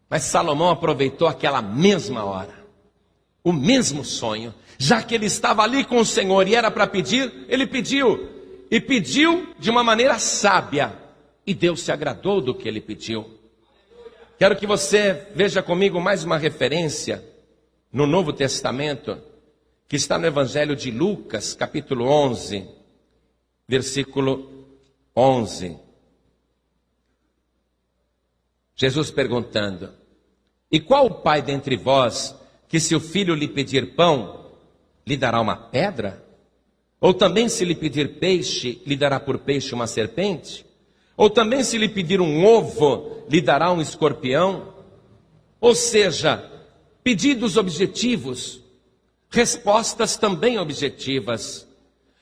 Mas Salomão aproveitou aquela mesma hora, o mesmo sonho. Já que ele estava ali com o Senhor e era para pedir, ele pediu. E pediu de uma maneira sábia. E Deus se agradou do que ele pediu. Quero que você veja comigo mais uma referência no Novo Testamento, que está no Evangelho de Lucas, capítulo 11, versículo 11. Jesus perguntando: e qual o pai dentre vós que, se o filho lhe pedir pão, lhe dará uma pedra? Ou também, se lhe pedir peixe, lhe dará por peixe uma serpente? Ou também, se lhe pedir um ovo, lhe dará um escorpião? Ou seja, pedidos objetivos, respostas também objetivas.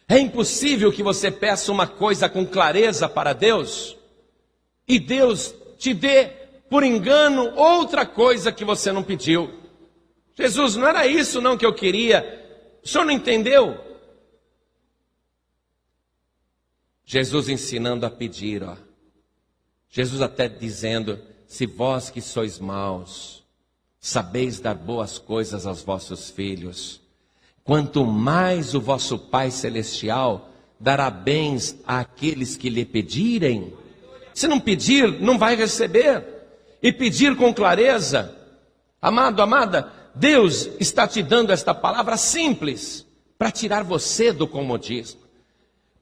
É impossível que você peça uma coisa com clareza para Deus e Deus te dê, por engano, outra coisa que você não pediu. Jesus, não era isso não que eu queria. O senhor não entendeu? Jesus ensinando a pedir, ó. Jesus até dizendo: se vós que sois maus, sabeis dar boas coisas aos vossos filhos, quanto mais o vosso Pai Celestial dará bens àqueles que lhe pedirem. Se não pedir, não vai receber. E pedir com clareza. Amado, amada, Deus está te dando esta palavra simples para tirar você do comodismo.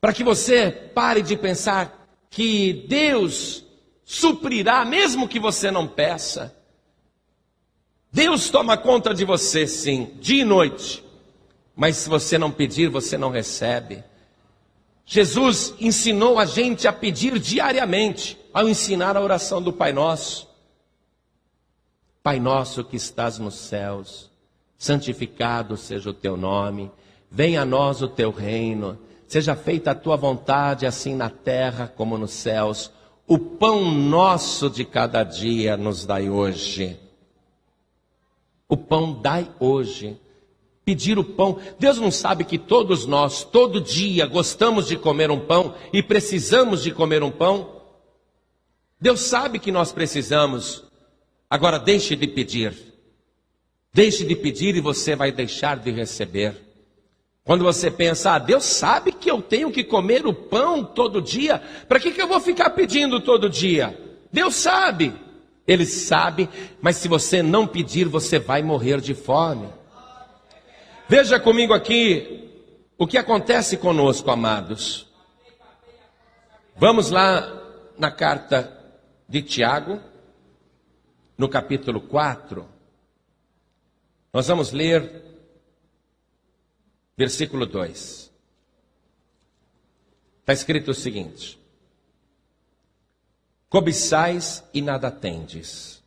Para que você pare de pensar que Deus suprirá, mesmo que você não peça. Deus toma conta de você, sim, dia e noite. Mas se você não pedir, você não recebe. Jesus ensinou a gente a pedir diariamente, ao ensinar a oração do Pai Nosso. Pai nosso que estás nos céus, santificado seja o teu nome, venha a nós o teu reino, seja feita a tua vontade, assim na terra como nos céus. O pão nosso de cada dia nos dai hoje. O pão dai hoje. Pedir o pão. Deus não sabe que todos nós, todo dia, gostamos de comer um pão e precisamos de comer um pão? Deus sabe que nós precisamos. Agora deixe de pedir. Deixe de pedir e você vai deixar de receber. Quando você pensa: Deus sabe que eu tenho que comer o pão todo dia, para que eu vou ficar pedindo todo dia? Deus sabe, Ele sabe, mas se você não pedir, você vai morrer de fome. Veja comigo aqui o que acontece conosco, amados. Vamos lá na carta de Tiago, no capítulo 4. Nós vamos ler versículo 2. Está escrito o seguinte: cobiçais e nada tendes,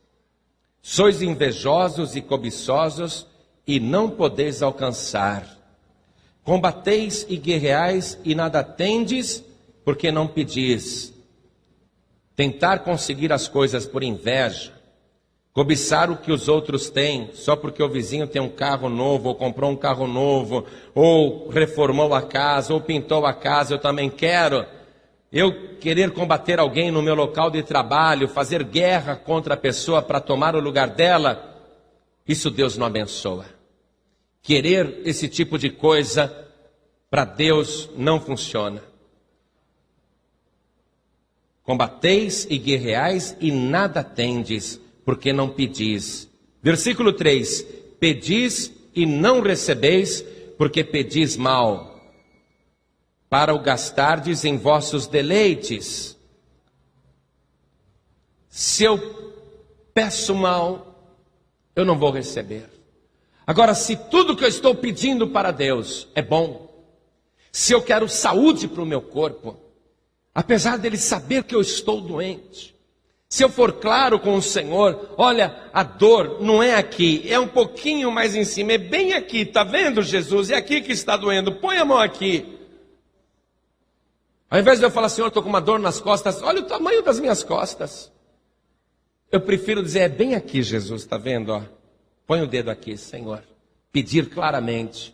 sois invejosos e cobiçosos e não podeis alcançar, combateis e guerreais e nada tendes, porque não pedis. Tentar conseguir as coisas por inveja, cobiçar o que os outros têm, só porque o vizinho tem um carro novo, ou comprou um carro novo, ou reformou a casa, ou pintou a casa, eu também quero. Eu querer combater alguém no meu local de trabalho, fazer guerra contra a pessoa para tomar o lugar dela, isso Deus não abençoa. Querer esse tipo de coisa, para Deus não funciona. Combateis e guerreais e nada tendes, porque não pedis. Versículo 3, pedis e não recebeis, porque pedis mal, para o gastardes em vossos deleites. Se eu peço mal, eu não vou receber. Agora, se tudo que eu estou pedindo para Deus é bom, se eu quero saúde para o meu corpo, apesar dele saber que eu estou doente, se eu for claro com o Senhor, olha, a dor não é aqui, é um pouquinho mais em cima, é bem aqui, está vendo, Jesus? É aqui que está doendo, põe a mão aqui. Ao invés de eu falar, Senhor, estou com uma dor nas costas, olha o tamanho das minhas costas. Eu prefiro dizer, é bem aqui, Jesus, está vendo? Ó? Põe o dedo aqui, Senhor. Pedir claramente.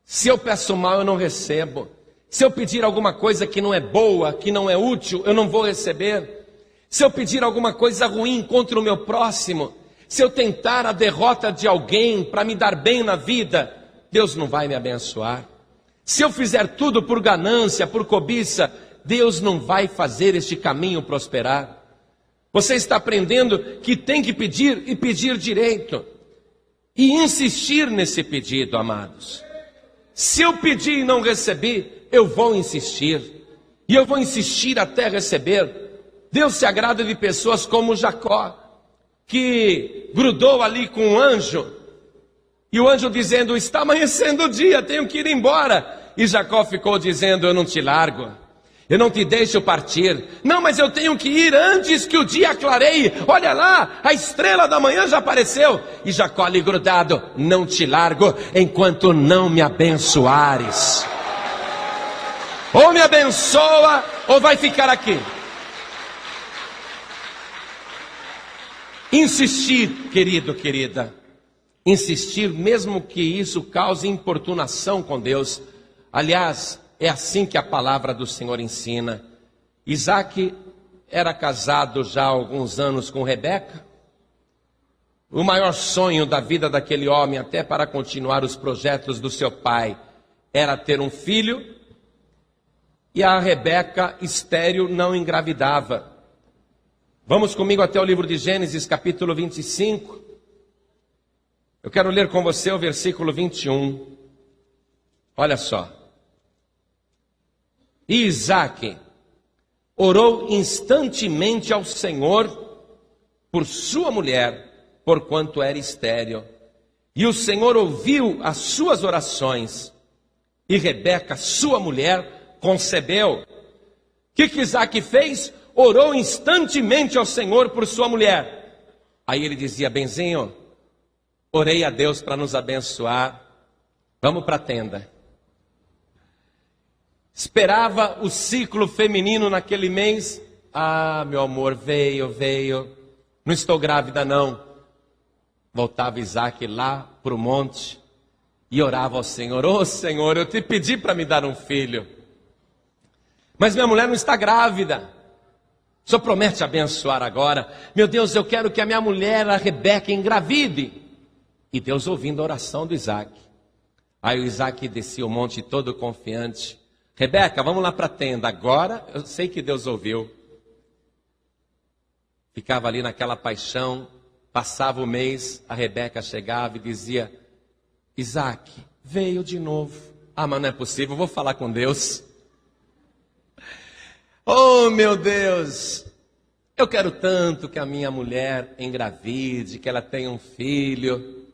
Se eu peço mal, eu não recebo. Se eu pedir alguma coisa que não é boa, que não é útil, eu não vou receber. Se eu pedir alguma coisa ruim contra o meu próximo, se eu tentar a derrota de alguém para me dar bem na vida, Deus não vai me abençoar. Se eu fizer tudo por ganância, por cobiça, Deus não vai fazer este caminho prosperar. Você está aprendendo que tem que pedir e pedir direito. E insistir nesse pedido, amados. Se eu pedir e não receber, eu vou insistir. E eu vou insistir até receber. Deus se agrada de pessoas como Jacó, que grudou ali com um anjo. E o anjo dizendo, está amanhecendo o dia, tenho que ir embora. E Jacó ficou dizendo, eu não te largo, eu não te deixo partir. Não, mas eu tenho que ir antes que o dia clareie. Olha lá, a estrela da manhã já apareceu. E Jacó ali grudado, não te largo enquanto não me abençoares. Ou me abençoa, ou vai ficar aqui. Insistir, querido, querida. Insistir, mesmo que isso cause importunação com Deus. Aliás, é assim que a palavra do Senhor ensina. Isaac era casado já há alguns anos com Rebeca. O maior sonho da vida daquele homem, até para continuar os projetos do seu pai, era ter um filho. E a Rebeca, estéril, não engravidava. Vamos comigo até o livro de Gênesis, capítulo 25. Eu quero ler com você o versículo 21. Olha só. E Isaac orou instantemente ao Senhor por sua mulher, porquanto era estéril. E o Senhor ouviu as suas orações. E Rebeca, sua mulher, concebeu. O que Isaac fez? Orou instantemente ao Senhor por sua mulher. Aí ele dizia, benzinho, orei a Deus para nos abençoar. Vamos para a tenda. Esperava o ciclo feminino naquele mês. Ah, meu amor, veio. Não estou grávida não. Voltava Isaac lá para o monte e orava ao Senhor. Ô Senhor, eu te pedi para me dar um filho. Mas minha mulher não está grávida. O Senhor promete abençoar agora. Meu Deus, eu quero que a minha mulher, a Rebeca, engravide. E Deus ouvindo a oração do Isaac. Aí o Isaac descia o monte todo confiante. Rebeca, vamos lá para a tenda. Agora eu sei que Deus ouviu. Ficava ali naquela paixão, passava o mês, a Rebeca chegava e dizia: Isaac, veio de novo. Ah, mas não é possível, vou falar com Deus. Oh, meu Deus, eu quero tanto que a minha mulher engravide, que ela tenha um filho.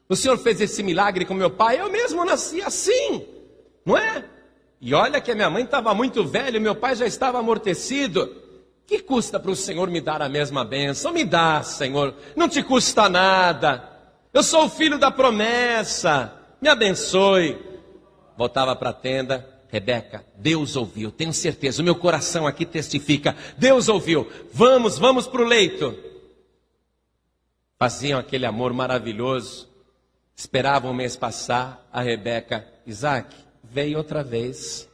O Senhor fez esse milagre com meu pai, eu mesmo nasci assim, não é? E olha que a minha mãe estava muito velha, meu pai já estava amortecido. Que custa para o Senhor me dar a mesma bênção? Me dá, Senhor, não te custa nada. Eu sou o filho da promessa, me abençoe. Voltava para a tenda. Rebeca, Deus ouviu, tenho certeza, o meu coração aqui testifica, Deus ouviu, vamos para o leito. Faziam aquele amor maravilhoso, esperavam o mês passar, a Rebeca: Isaac, veio outra vez.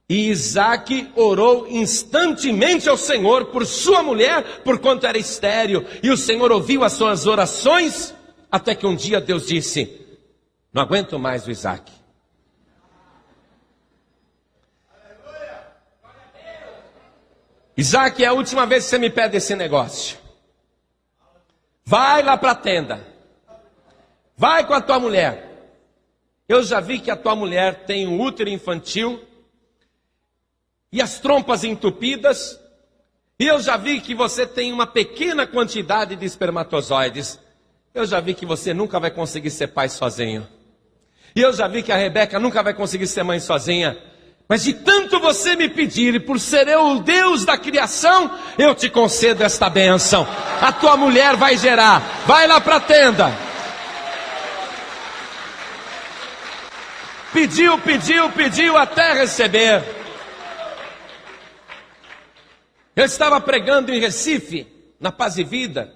E Isaac orou instantemente ao Senhor por sua mulher, porquanto era estéril, e o Senhor ouviu as suas orações, até que um dia Deus disse: não aguento mais o Isaac. Isaac, é a última vez que você me pede esse negócio. Vai lá para a tenda. Vai com a tua mulher. Eu já vi que a tua mulher tem um útero infantil e as trompas entupidas. E eu já vi que você tem uma pequena quantidade de espermatozoides. Eu já vi que você nunca vai conseguir ser pai sozinho. E eu já vi que a Rebeca nunca vai conseguir ser mãe sozinha. Mas de tanto você me pedir, e por ser eu o Deus da criação, eu te concedo esta bênção. A tua mulher vai gerar. Vai lá para a tenda. Pediu até receber. Eu estava pregando em Recife, na Paz e Vida.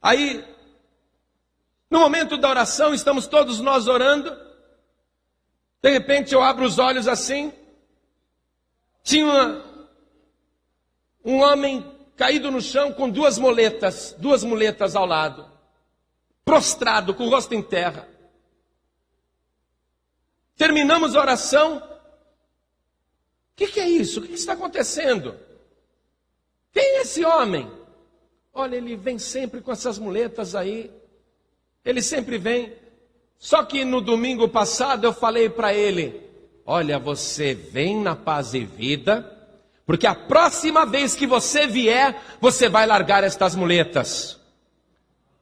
Aí, no momento da oração, estamos todos nós orando. De repente eu abro os olhos assim. Tinha um homem caído no chão com duas muletas ao lado, prostrado, com o rosto em terra. Terminamos a oração. O que é isso? O que está acontecendo? Quem é esse homem? Olha, ele vem sempre com essas muletas aí. Ele sempre vem. Só que no domingo passado eu falei para ele: olha, você vem na Paz e Vida, porque a próxima vez que você vier, você vai largar estas muletas.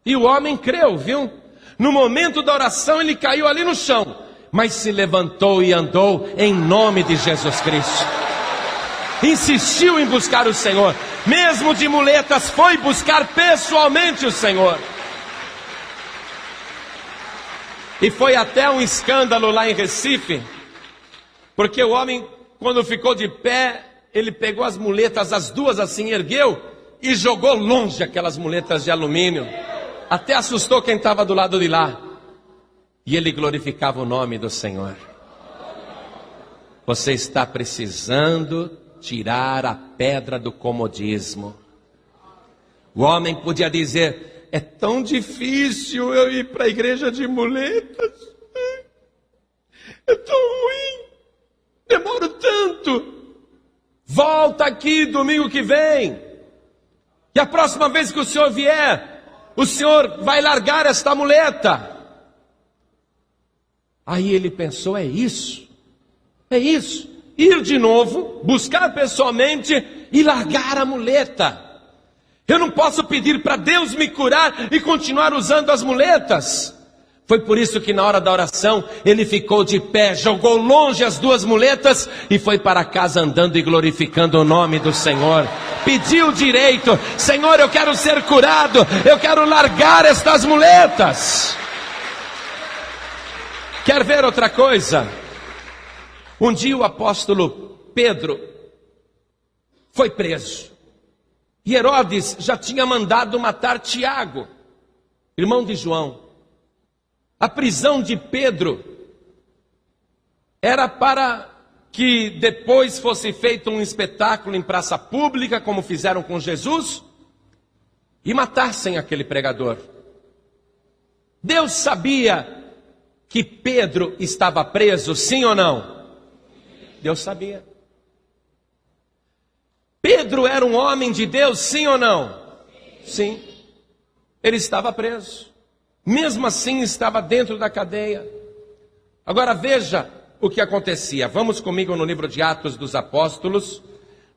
E o homem creu, viu? No momento da oração ele caiu ali no chão, mas se levantou e andou em nome de Jesus Cristo. Insistiu em buscar o Senhor, mesmo de muletas, foi buscar pessoalmente o Senhor. E foi até um escândalo lá em Recife, porque o homem, quando ficou de pé, ele pegou as muletas, as duas assim, ergueu e jogou longe aquelas muletas de alumínio. Até assustou quem estava do lado de lá. E ele glorificava o nome do Senhor. Você está precisando tirar a pedra do comodismo. O homem podia dizer: é tão difícil eu ir para a igreja de muletas. É tão ruim. Demoro tanto. Volta aqui domingo que vem. E a próxima vez que o senhor vier, o senhor vai largar esta muleta. Aí ele pensou: é isso. Ir de novo, buscar pessoalmente e largar a muleta. Eu não posso pedir para Deus me curar e continuar usando as muletas. Foi por isso que na hora da oração ele ficou de pé, jogou longe as duas muletas e foi para casa andando e glorificando o nome do Senhor. Pediu direito: Senhor, eu quero ser curado, eu quero largar estas muletas. Quer ver outra coisa? Um dia o apóstolo Pedro foi preso. E Herodes já tinha mandado matar Tiago, irmão de João. A prisão de Pedro era para que depois fosse feito um espetáculo em praça pública, como fizeram com Jesus, e matassem aquele pregador. Deus sabia que Pedro estava preso, sim ou não? Deus sabia. Pedro era um homem de Deus, sim ou não? Sim. Ele estava preso. Mesmo assim estava dentro da cadeia. Agora veja o que acontecia. Vamos comigo no livro de Atos dos Apóstolos,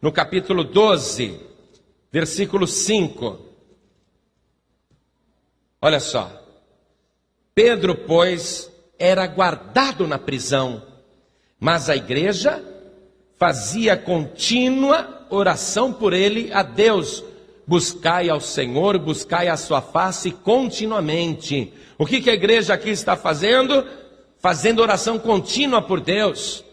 no capítulo 12, versículo 5. Olha só. Pedro, pois, era guardado na prisão, mas a igreja fazia contínua oração por ele a Deus. Buscai ao Senhor, buscai a sua face continuamente. O que a igreja aqui está fazendo? Fazendo oração contínua por Deus.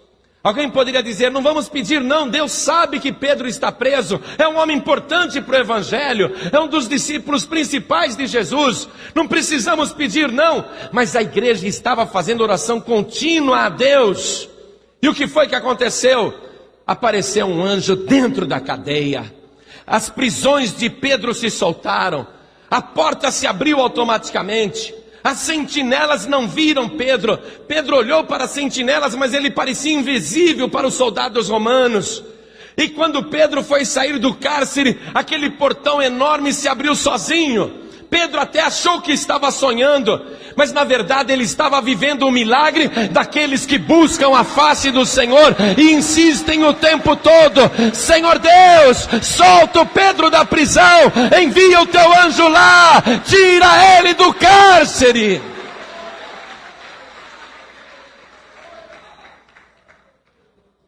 Alguém poderia dizer, não vamos pedir não, Deus sabe que Pedro está preso, é um homem importante para o Evangelho, é um dos discípulos principais de Jesus, não precisamos pedir não, mas a igreja estava fazendo oração contínua a Deus. E o que foi que aconteceu? Apareceu um anjo dentro da cadeia, as prisões de Pedro se soltaram, a porta se abriu automaticamente. As sentinelas não viram Pedro. Pedro olhou para as sentinelas, mas ele parecia invisível para os soldados romanos. E quando Pedro foi sair do cárcere, aquele portão enorme se abriu sozinho. Pedro até achou que estava sonhando, mas na verdade ele estava vivendo um milagre daqueles que buscam a face do Senhor e insistem o tempo todo. Senhor Deus, solta o Pedro da prisão, envia o teu anjo lá, tira ele do cárcere.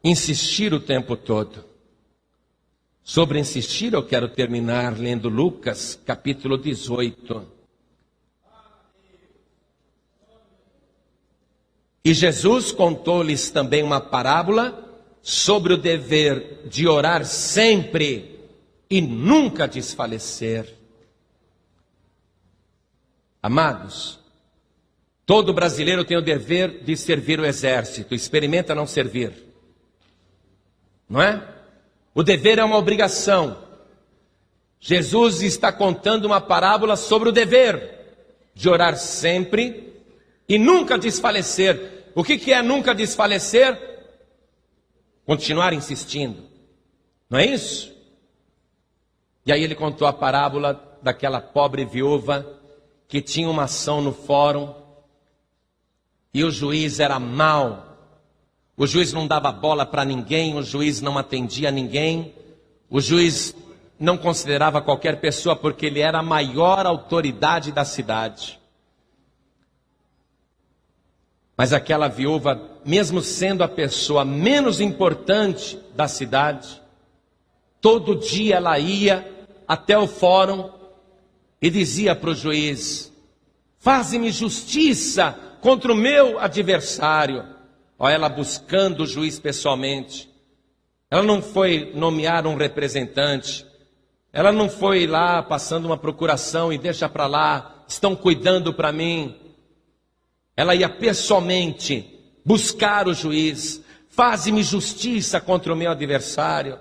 Insistir o tempo todo. Sobre insistir, eu quero terminar lendo Lucas, capítulo 18. E Jesus contou-lhes também uma parábola sobre o dever de orar sempre e nunca desfalecer. Amados, todo brasileiro tem o dever de servir o exército. Experimenta não servir, não é? O dever é uma obrigação. Jesus está contando uma parábola sobre o dever de orar sempre e nunca desfalecer. O que é nunca desfalecer? Continuar insistindo. Não é isso? E aí ele contou a parábola daquela pobre viúva que tinha uma ação no fórum e o juiz era mau. O juiz não dava bola para ninguém, o juiz não atendia ninguém, o juiz não considerava qualquer pessoa porque ele era a maior autoridade da cidade. Mas aquela viúva, mesmo sendo a pessoa menos importante da cidade, todo dia ela ia até o fórum e dizia para o juiz, faze-me justiça contra o meu adversário. Olha ela buscando o juiz pessoalmente. Ela não foi nomear um representante. Ela não foi lá passando uma procuração e deixa para lá, estão cuidando para mim. Ela ia pessoalmente buscar o juiz. Faze-me justiça contra o meu adversário.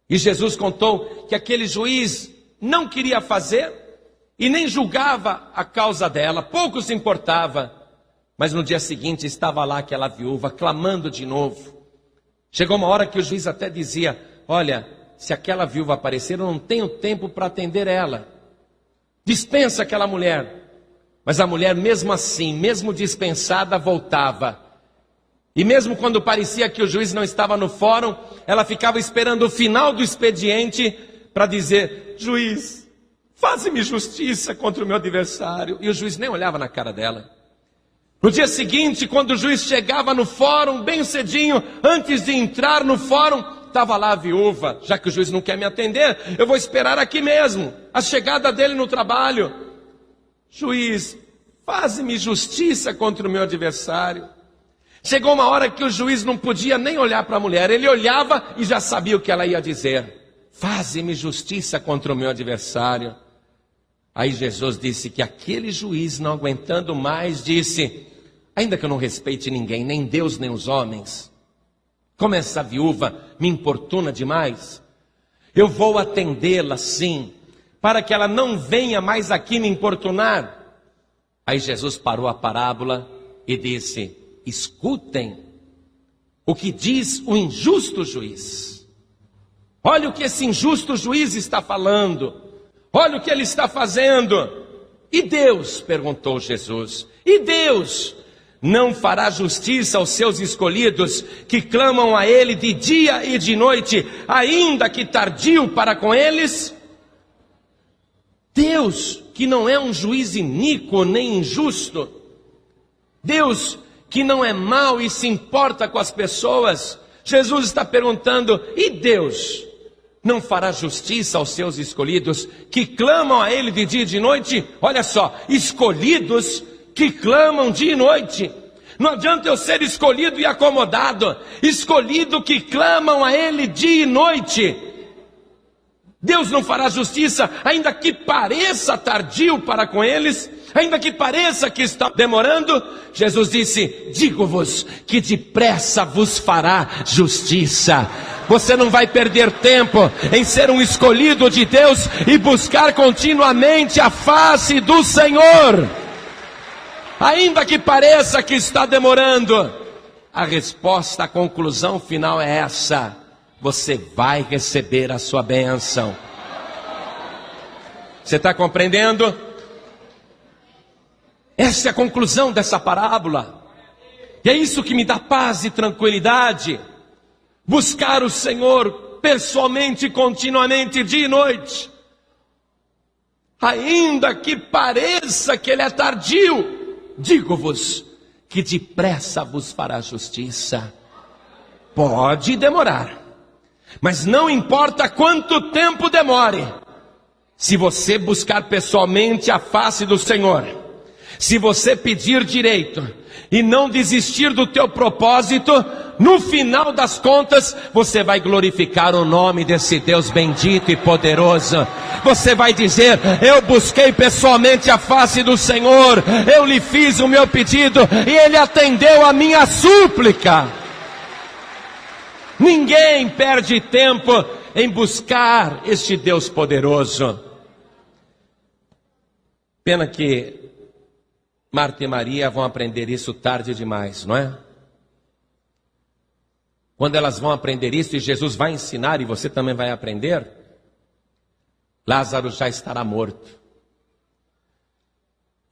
E Jesus contou que aquele juiz não queria fazer e nem julgava a causa dela, pouco se importava. Mas no dia seguinte estava lá aquela viúva clamando de novo. Chegou uma hora que o juiz até dizia, olha, se aquela viúva aparecer, eu não tenho tempo para atender ela. Dispensa aquela mulher. Mas a mulher mesmo assim, mesmo dispensada, voltava. E mesmo quando parecia que o juiz não estava no fórum, ela ficava esperando o final do expediente para dizer, juiz, faze-me justiça contra o meu adversário. E o juiz nem olhava na cara dela. No dia seguinte, quando o juiz chegava no fórum, bem cedinho, antes de entrar no fórum, estava lá a viúva. Já que o juiz não quer me atender, eu vou esperar aqui mesmo, a chegada dele no trabalho. Juiz, faze-me justiça contra o meu adversário. Chegou uma hora que o juiz não podia nem olhar para a mulher, ele olhava e já sabia o que ela ia dizer. Faze-me justiça contra o meu adversário. Aí Jesus disse que aquele juiz, não aguentando mais, disse, ainda que eu não respeite ninguém, nem Deus nem os homens, como essa viúva me importuna demais, eu vou atendê-la sim, para que ela não venha mais aqui me importunar. Aí Jesus parou a parábola e disse, escutem o que diz o injusto juiz. Olha o que esse injusto juiz está falando. Olha o que ele está fazendo. E Deus, perguntou Jesus, e Deus não fará justiça aos seus escolhidos, que clamam a Ele de dia e de noite, ainda que tardio para com eles? Deus, que não é um juiz iníquo nem injusto, Deus, que não é mau e se importa com as pessoas, Jesus está perguntando, e Deus não fará justiça aos seus escolhidos, que clamam a Ele de dia e de noite? Olha só, escolhidos que clamam dia e noite. Não adianta eu ser escolhido e acomodado, escolhido que clamam a Ele dia e noite. Deus não fará justiça, ainda que pareça tardio para com eles, ainda que pareça que está demorando. Jesus disse, digo-vos que depressa vos fará justiça. Você não vai perder tempo em ser um escolhido de Deus e buscar continuamente a face do Senhor. Ainda que pareça que está demorando, a resposta, a conclusão final é essa: você vai receber a sua bênção. Você está compreendendo? Essa é a conclusão dessa parábola. E é isso que me dá paz e tranquilidade. Buscar o Senhor pessoalmente, continuamente, dia e noite. Ainda que pareça que Ele é tardio, digo-vos que depressa vos fará justiça. Pode demorar, mas não importa quanto tempo demore, se você buscar pessoalmente a face do Senhor, se você pedir direito e não desistir do teu propósito, no final das contas, você vai glorificar o nome desse Deus bendito e poderoso. Você vai dizer, eu busquei pessoalmente a face do Senhor, eu lhe fiz o meu pedido e Ele atendeu a minha súplica. Ninguém perde tempo em buscar este Deus poderoso. Pena que Marta e Maria vão aprender isso tarde demais, não é? Quando elas vão aprender isso e Jesus vai ensinar e você também vai aprender, Lázaro já estará morto.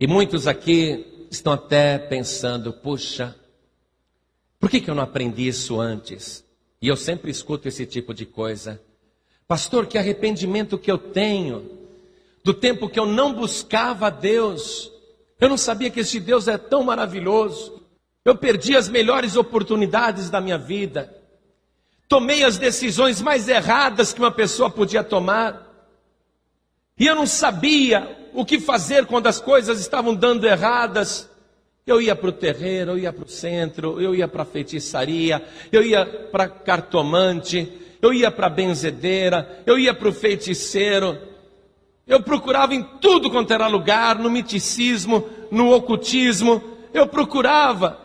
E muitos aqui estão até pensando, puxa, por que eu não aprendi isso antes? E eu sempre escuto esse tipo de coisa. Pastor, que arrependimento que eu tenho do tempo que eu não buscava a Deus. Eu não sabia que esse Deus é tão maravilhoso. Eu perdi as melhores oportunidades da minha vida. Tomei as decisões mais erradas que uma pessoa podia tomar. E eu não sabia o que fazer quando as coisas estavam dando erradas. Eu ia para o terreiro, eu ia para o centro, eu ia para a feitiçaria, eu ia para cartomante, eu ia para a benzedeira, eu ia para o feiticeiro. Eu procurava em tudo quanto era lugar, no miticismo, no ocultismo, eu procurava.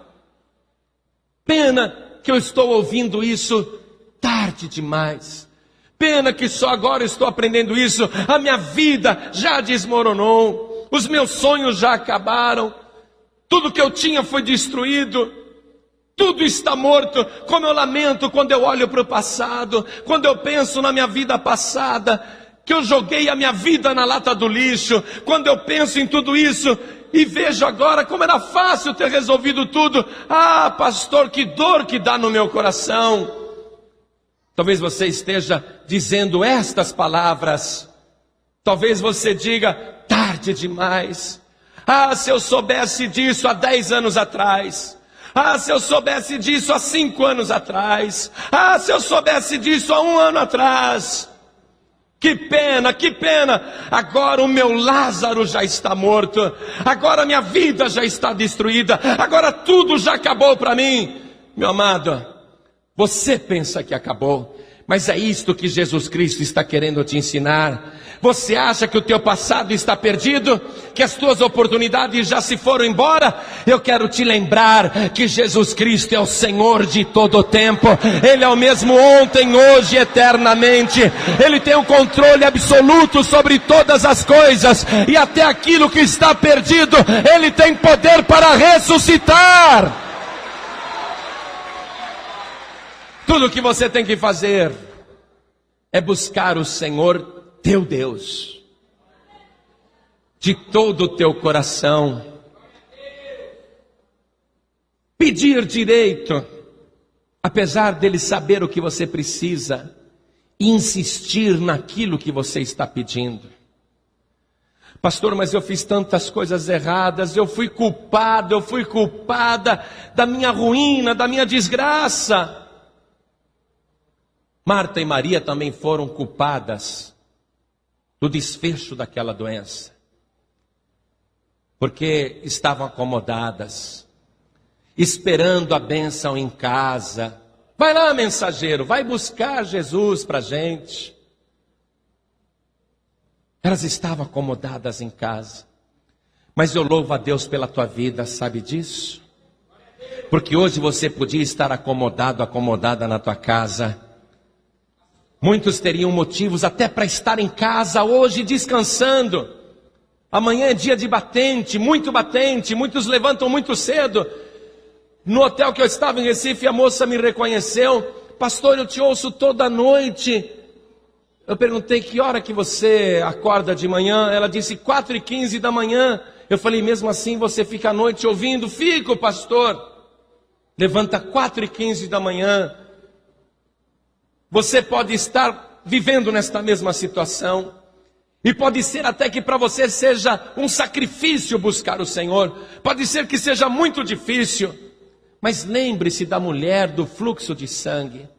Pena que eu estou ouvindo isso tarde demais. Pena que só agora estou aprendendo isso. A minha vida já desmoronou, os meus sonhos já acabaram, tudo que eu tinha foi destruído, tudo está morto. Como eu lamento quando eu olho para o passado, quando eu penso na minha vida passada, que eu joguei a minha vida na lata do lixo. Quando eu penso em tudo isso e vejo agora como era fácil ter resolvido tudo. Ah, pastor, que dor que dá no meu coração. Talvez você esteja dizendo estas palavras. Talvez você diga, tarde demais. Ah, se eu soubesse disso há 10 anos atrás. Ah, se eu soubesse disso há 5 anos atrás. Ah, se eu soubesse disso há 1 ano atrás. Que pena, que pena. Agora o meu Lázaro já está morto. Agora minha vida já está destruída. Agora tudo já acabou para mim. Meu amado, você pensa que acabou, mas é isto que Jesus Cristo está querendo te ensinar. Você acha que o teu passado está perdido? Que as tuas oportunidades já se foram embora? Eu quero te lembrar que Jesus Cristo é o Senhor de todo o tempo. Ele é o mesmo ontem, hoje e eternamente. Ele tem o controle absoluto sobre todas as coisas. E até aquilo que está perdido, Ele tem poder para ressuscitar. Tudo o que você tem que fazer é buscar o Senhor teu Deus de todo o teu coração. Pedir direito, apesar dele saber o que você precisa, e insistir naquilo que você está pedindo. Pastor, mas eu fiz tantas coisas erradas, eu fui culpado, eu fui culpada da minha ruína, da minha desgraça. Marta e Maria também foram culpadas do desfecho daquela doença, porque estavam acomodadas, esperando a bênção em casa. Vai lá, mensageiro, vai buscar Jesus para a gente. Elas estavam acomodadas em casa. Mas eu louvo a Deus pela tua vida, sabe disso? Porque hoje você podia estar acomodado, acomodada na tua casa. Muitos teriam motivos até para estar em casa hoje descansando. Amanhã é dia de batente, muitos levantam muito cedo. No hotel que eu estava em Recife, a moça me reconheceu. Pastor, eu te ouço toda noite. Eu perguntei, que hora que você acorda de manhã? Ela disse, 4h15 da manhã. Eu falei, mesmo assim você fica à noite ouvindo? Fico, pastor. Levanta 4h15 da manhã. Você pode estar vivendo nesta mesma situação. E pode ser até que para você seja um sacrifício buscar o Senhor. Pode ser que seja muito difícil. Mas lembre-se da mulher do fluxo de sangue.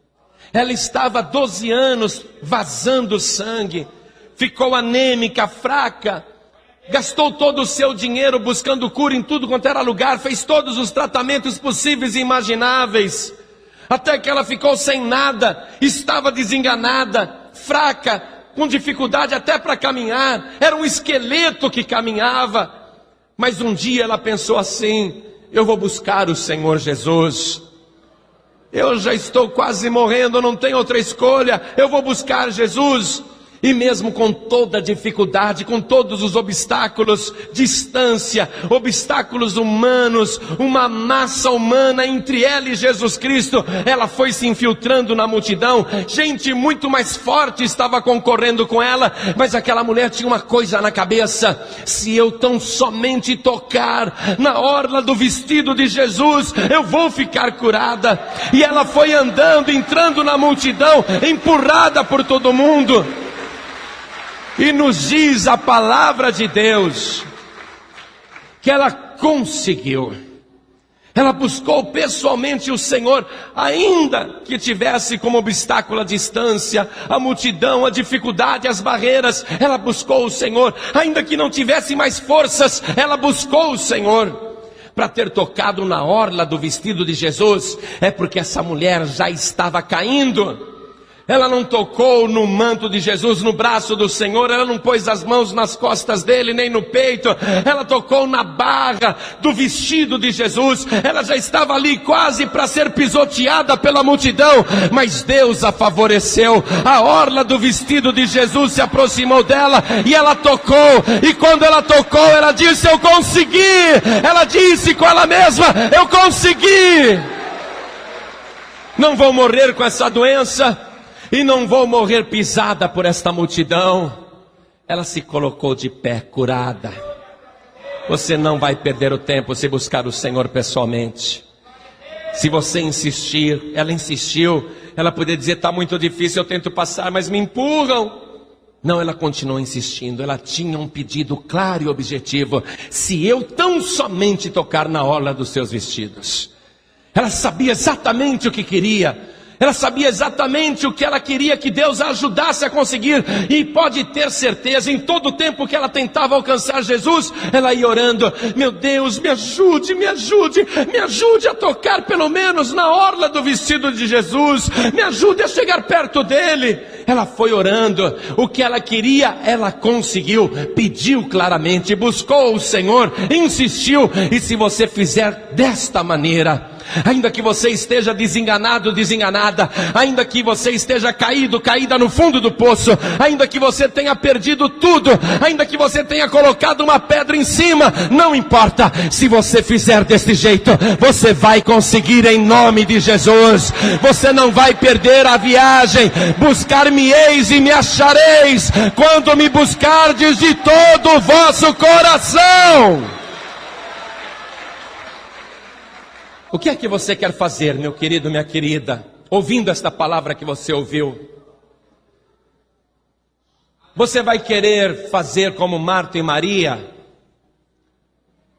Ela estava há 12 anos vazando sangue, ficou anêmica, fraca, gastou todo o seu dinheiro buscando cura em tudo quanto era lugar, fez todos os tratamentos possíveis e imagináveis, até que ela ficou sem nada, estava desenganada, fraca, com dificuldade até para caminhar, era um esqueleto que caminhava. Mas um dia ela pensou assim, eu vou buscar o Senhor Jesus. Eu já estou quase morrendo, eu não tenho outra escolha, eu vou buscar Jesus. E mesmo com toda a dificuldade, com todos os obstáculos, distância, obstáculos humanos, uma massa humana entre ela e Jesus Cristo, ela foi se infiltrando na multidão. Gente muito mais forte estava concorrendo com ela, mas aquela mulher tinha uma coisa na cabeça: se eu tão somente tocar na orla do vestido de Jesus, eu vou ficar curada. E ela foi andando, entrando na multidão, empurrada por todo mundo. E nos diz a palavra de Deus que ela conseguiu. Ela buscou pessoalmente o Senhor, ainda que tivesse como obstáculo a distância, a multidão, a dificuldade, as barreiras. Ela buscou o Senhor, ainda que não tivesse mais forças, ela buscou o Senhor. Para ter tocado na orla do vestido de Jesus, é porque essa mulher já estava caindo. Ela não tocou no manto de Jesus, no braço do Senhor, ela não pôs as mãos nas costas dele, nem no peito, ela tocou na barra do vestido de Jesus. Ela já estava ali quase para ser pisoteada pela multidão, mas Deus a favoreceu. A orla do vestido de Jesus se aproximou dela e ela tocou, e quando ela tocou, ela disse, eu consegui. Ela disse com ela mesma, eu consegui. Não vou morrer com essa doença, e não vou morrer pisada por esta multidão. Ela se colocou de pé, curada. Você não vai perder o tempo se buscar o Senhor pessoalmente. Se você insistir, ela insistiu. Ela poderia dizer, está muito difícil, eu tento passar, mas me empurram. Não, ela continuou insistindo. Ela tinha um pedido claro e objetivo: se eu tão somente tocar na orla dos seus vestidos. Ela sabia exatamente o que queria. Ela sabia exatamente o que ela queria que Deus a ajudasse a conseguir. E pode ter certeza, em todo o tempo que ela tentava alcançar Jesus, ela ia orando, meu Deus, me ajude, me ajude, me ajude a tocar pelo menos na orla do vestido de Jesus, me ajude a chegar perto dele. Ela foi orando, o que ela queria, ela conseguiu, pediu claramente, buscou o Senhor, insistiu. E se você fizer desta maneira, ainda que você esteja desenganado, desenganada, ainda que você esteja caído, caída no fundo do poço, ainda que você tenha perdido tudo, ainda que você tenha colocado uma pedra em cima, não importa, se você fizer desse jeito, você vai conseguir em nome de Jesus. Você não vai perder a viagem. Buscar-me-eis e me achareis, quando me buscardes de todo o vosso coração. O que é que você quer fazer, meu querido, minha querida, ouvindo esta palavra que você ouviu? Você vai querer fazer como Marta e Maria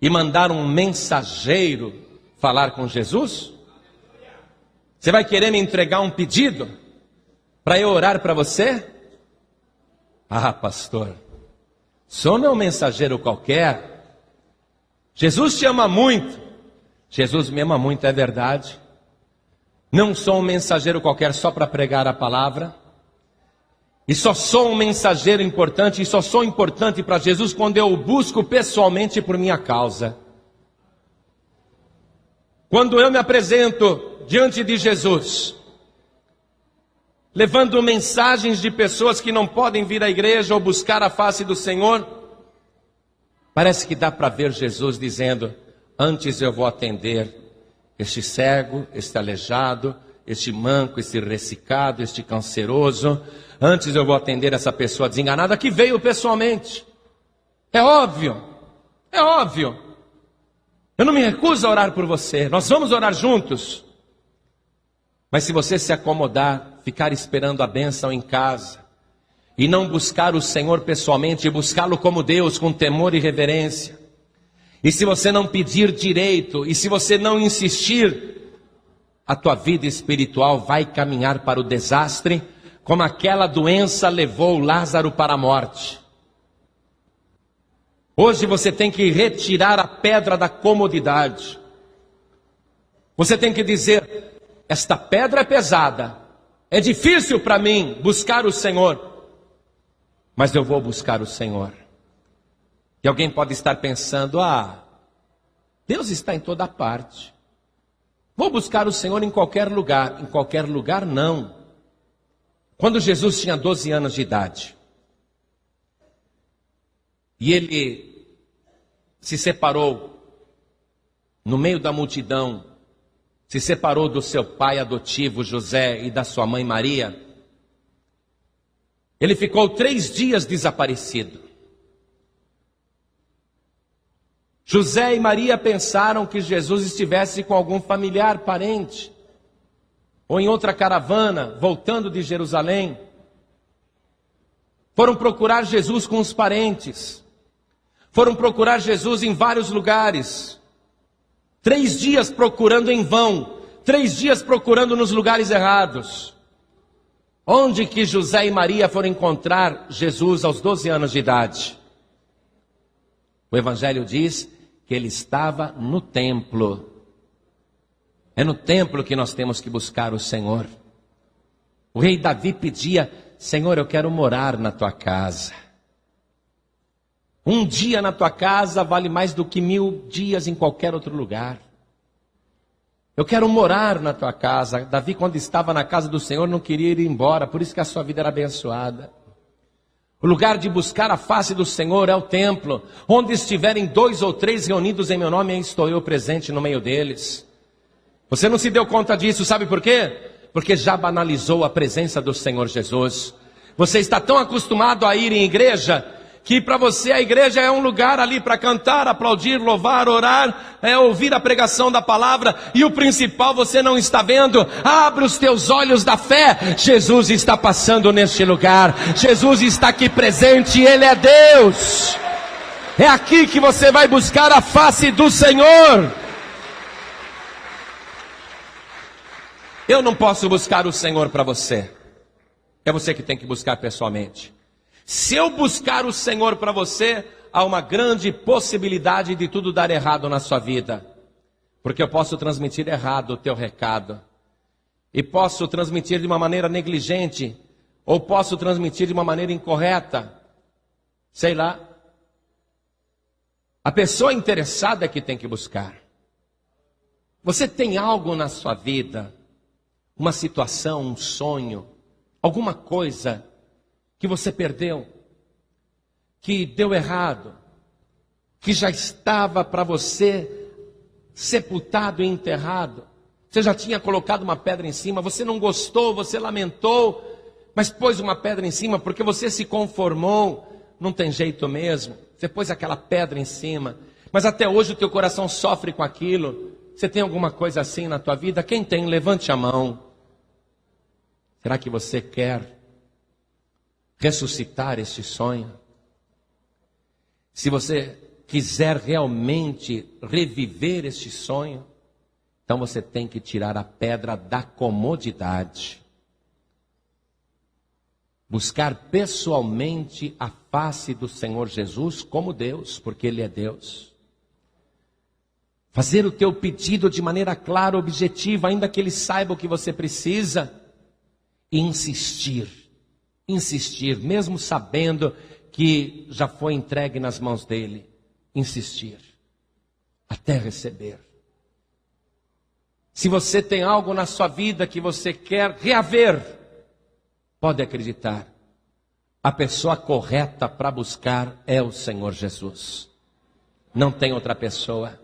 e mandar um mensageiro falar com Jesus? Você vai querer me entregar um pedido para eu orar para você? Ah, pastor, o senhor não é um mensageiro qualquer. Jesus te ama muito. Jesus me ama muito, é verdade. Não sou um mensageiro qualquer só para pregar a palavra. E só sou um mensageiro importante, e só sou importante para Jesus quando eu o busco pessoalmente por minha causa. Quando eu me apresento diante de Jesus, levando mensagens de pessoas que não podem vir à igreja ou buscar a face do Senhor, parece que dá para ver Jesus dizendo: antes eu vou atender este cego, este aleijado, este manco, este ressecado, este canceroso. Antes eu vou atender essa pessoa desenganada que veio pessoalmente. É óbvio, é óbvio. Eu não me recuso a orar por você, nós vamos orar juntos. Mas se você se acomodar, ficar esperando a bênção em casa, e não buscar o Senhor pessoalmente, e buscá-lo como Deus, com temor e reverência, e se você não pedir direito, e se você não insistir, a tua vida espiritual vai caminhar para o desastre, como aquela doença levou Lázaro para a morte. Hoje você tem que retirar a pedra da comodidade. Você tem que dizer: esta pedra é pesada, é difícil para mim buscar o Senhor, mas eu vou buscar o Senhor. E alguém pode estar pensando: ah, Deus está em toda parte. Vou buscar o Senhor em qualquer lugar. Em qualquer lugar não. Quando Jesus tinha 12 anos de idade, e ele se separou no meio da multidão, se separou do seu pai adotivo José e da sua mãe Maria, ele ficou 3 dias desaparecido. José e Maria pensaram que Jesus estivesse com algum familiar, parente, ou em outra caravana, voltando de Jerusalém. Foram procurar Jesus com os parentes. Foram procurar Jesus em vários lugares. 3 dias procurando em vão. 3 dias procurando nos lugares errados. Onde que José e Maria foram encontrar Jesus aos 12 anos de idade? O Evangelho diz que ele estava no templo. É no templo que nós temos que buscar o Senhor. O rei Davi pedia: Senhor, eu quero morar na tua casa. Um dia na tua casa vale mais do que 1000 dias em qualquer outro lugar. Eu quero morar na tua casa. Davi, quando estava na casa do Senhor, não queria ir embora, por isso que a sua vida era abençoada. O lugar de buscar a face do Senhor é o templo. Onde estiverem 2 ou 3 reunidos em meu nome, aí estou eu presente no meio deles. Você não se deu conta disso, sabe por quê? Porque já banalizou a presença do Senhor Jesus. Você está tão acostumado a ir em igreja, que para você a igreja é um lugar ali para cantar, aplaudir, louvar, orar, ouvir a pregação da palavra, e o principal você não está vendo. Abre os teus olhos da fé, Jesus está passando neste lugar, Jesus está aqui presente, Ele é Deus. É aqui que você vai buscar a face do Senhor. Eu não posso buscar o Senhor para você. É você que tem que buscar pessoalmente. Se eu buscar o Senhor para você, há uma grande possibilidade de tudo dar errado na sua vida. Porque eu posso transmitir errado o teu recado. E posso transmitir de uma maneira negligente. Ou posso transmitir de uma maneira incorreta. Sei lá. A pessoa interessada é que tem que buscar. Você tem algo na sua vida, uma situação, um sonho, alguma coisa que você perdeu, que deu errado, que já estava para você sepultado e enterrado. Você já tinha colocado uma pedra em cima, você não gostou, você lamentou, mas pôs uma pedra em cima porque você se conformou, não tem jeito mesmo. Você pôs aquela pedra em cima, mas até hoje o teu coração sofre com aquilo. Você tem alguma coisa assim na tua vida? Quem tem, levante a mão. Será que você quer ressuscitar este sonho? Se você quiser realmente reviver este sonho, então você tem que tirar a pedra da comodidade. Buscar pessoalmente a face do Senhor Jesus como Deus, porque Ele é Deus. Fazer o teu pedido de maneira clara, objetiva, ainda que Ele saiba o que você precisa. E insistir, mesmo sabendo que já foi entregue nas mãos dEle. Insistir, até receber. Se você tem algo na sua vida que você quer reaver, pode acreditar, a pessoa correta para buscar é o Senhor Jesus. Não tem outra pessoa.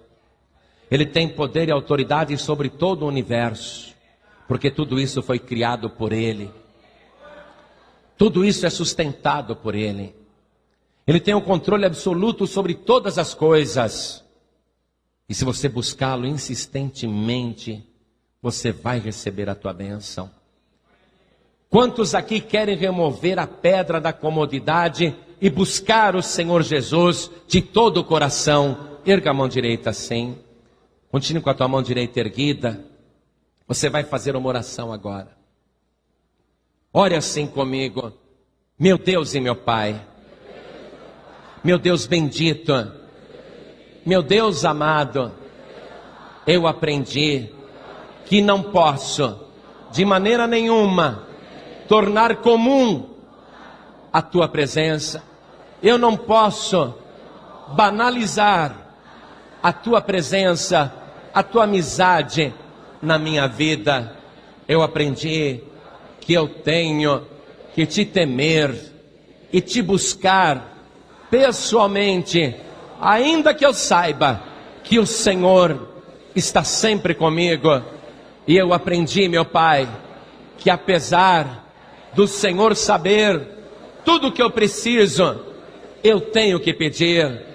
Ele tem poder e autoridade sobre todo o universo, porque tudo isso foi criado por Ele. Tudo isso é sustentado por Ele. Ele tem o controle absoluto sobre todas as coisas. E se você buscá-lo insistentemente, você vai receber a tua bênção. Quantos aqui querem remover a pedra da comodidade e buscar o Senhor Jesus de todo o coração? Erga a mão direita assim. Continue com a tua mão direita erguida. Você vai fazer uma oração agora. Ore assim comigo. Meu Deus e meu Pai. Meu Deus bendito. Meu Deus amado. Eu aprendi que não posso, de maneira nenhuma, tornar comum a tua presença. Eu não posso banalizar a tua presença, a tua amizade na minha vida. Eu aprendi que eu tenho que te temer e te buscar pessoalmente, ainda que eu saiba que o Senhor está sempre comigo. E eu aprendi, meu Pai, que apesar do Senhor saber tudo o que eu preciso, eu tenho que pedir,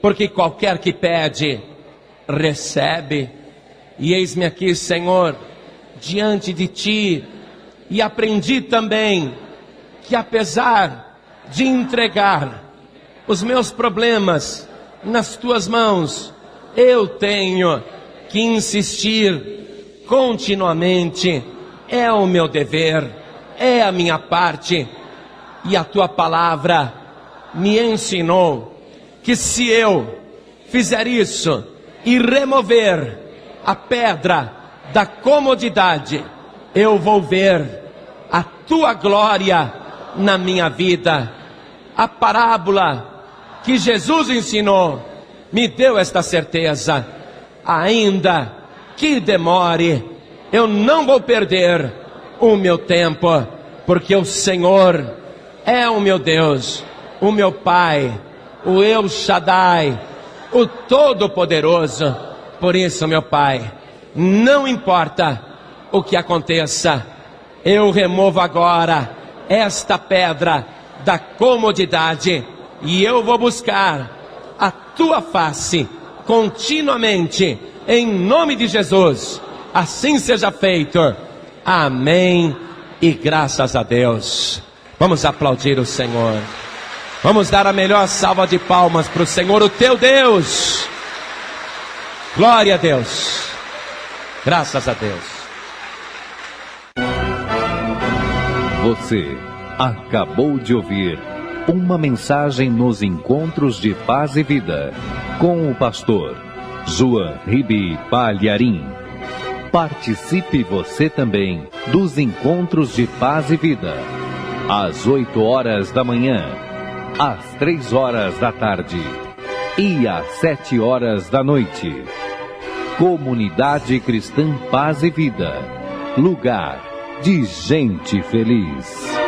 porque qualquer que pede, recebe. E eis-me aqui, Senhor, diante de Ti, e aprendi também que apesar de entregar os meus problemas nas Tuas mãos, eu tenho que insistir continuamente. É o meu dever, é a minha parte. E a Tua palavra me ensinou que se eu fizer isso e remover a pedra da comodidade, eu vou ver a Tua glória na minha vida. A parábola que Jesus ensinou me deu esta certeza. Ainda que demore, eu não vou perder o meu tempo, porque o Senhor é o meu Deus, o meu Pai, o El Shaddai, o Todo-Poderoso. Por isso, meu Pai, não importa o que aconteça, eu removo agora esta pedra da comodidade e eu vou buscar a Tua face continuamente, em nome de Jesus. Assim seja feito. Amém e graças a Deus. Vamos aplaudir o Senhor. Vamos dar a melhor salva de palmas para o Senhor, o teu Deus. Glória a Deus. Graças a Deus.
Você acabou de ouvir uma mensagem nos Encontros de Paz e Vida, com o pastor João Ribe Palharim. Participe você também dos Encontros de Paz e Vida, às 8 horas da manhã, às 3 horas da tarde e às 7 horas da noite. Comunidade Cristã Paz e Vida. Lugar de gente feliz.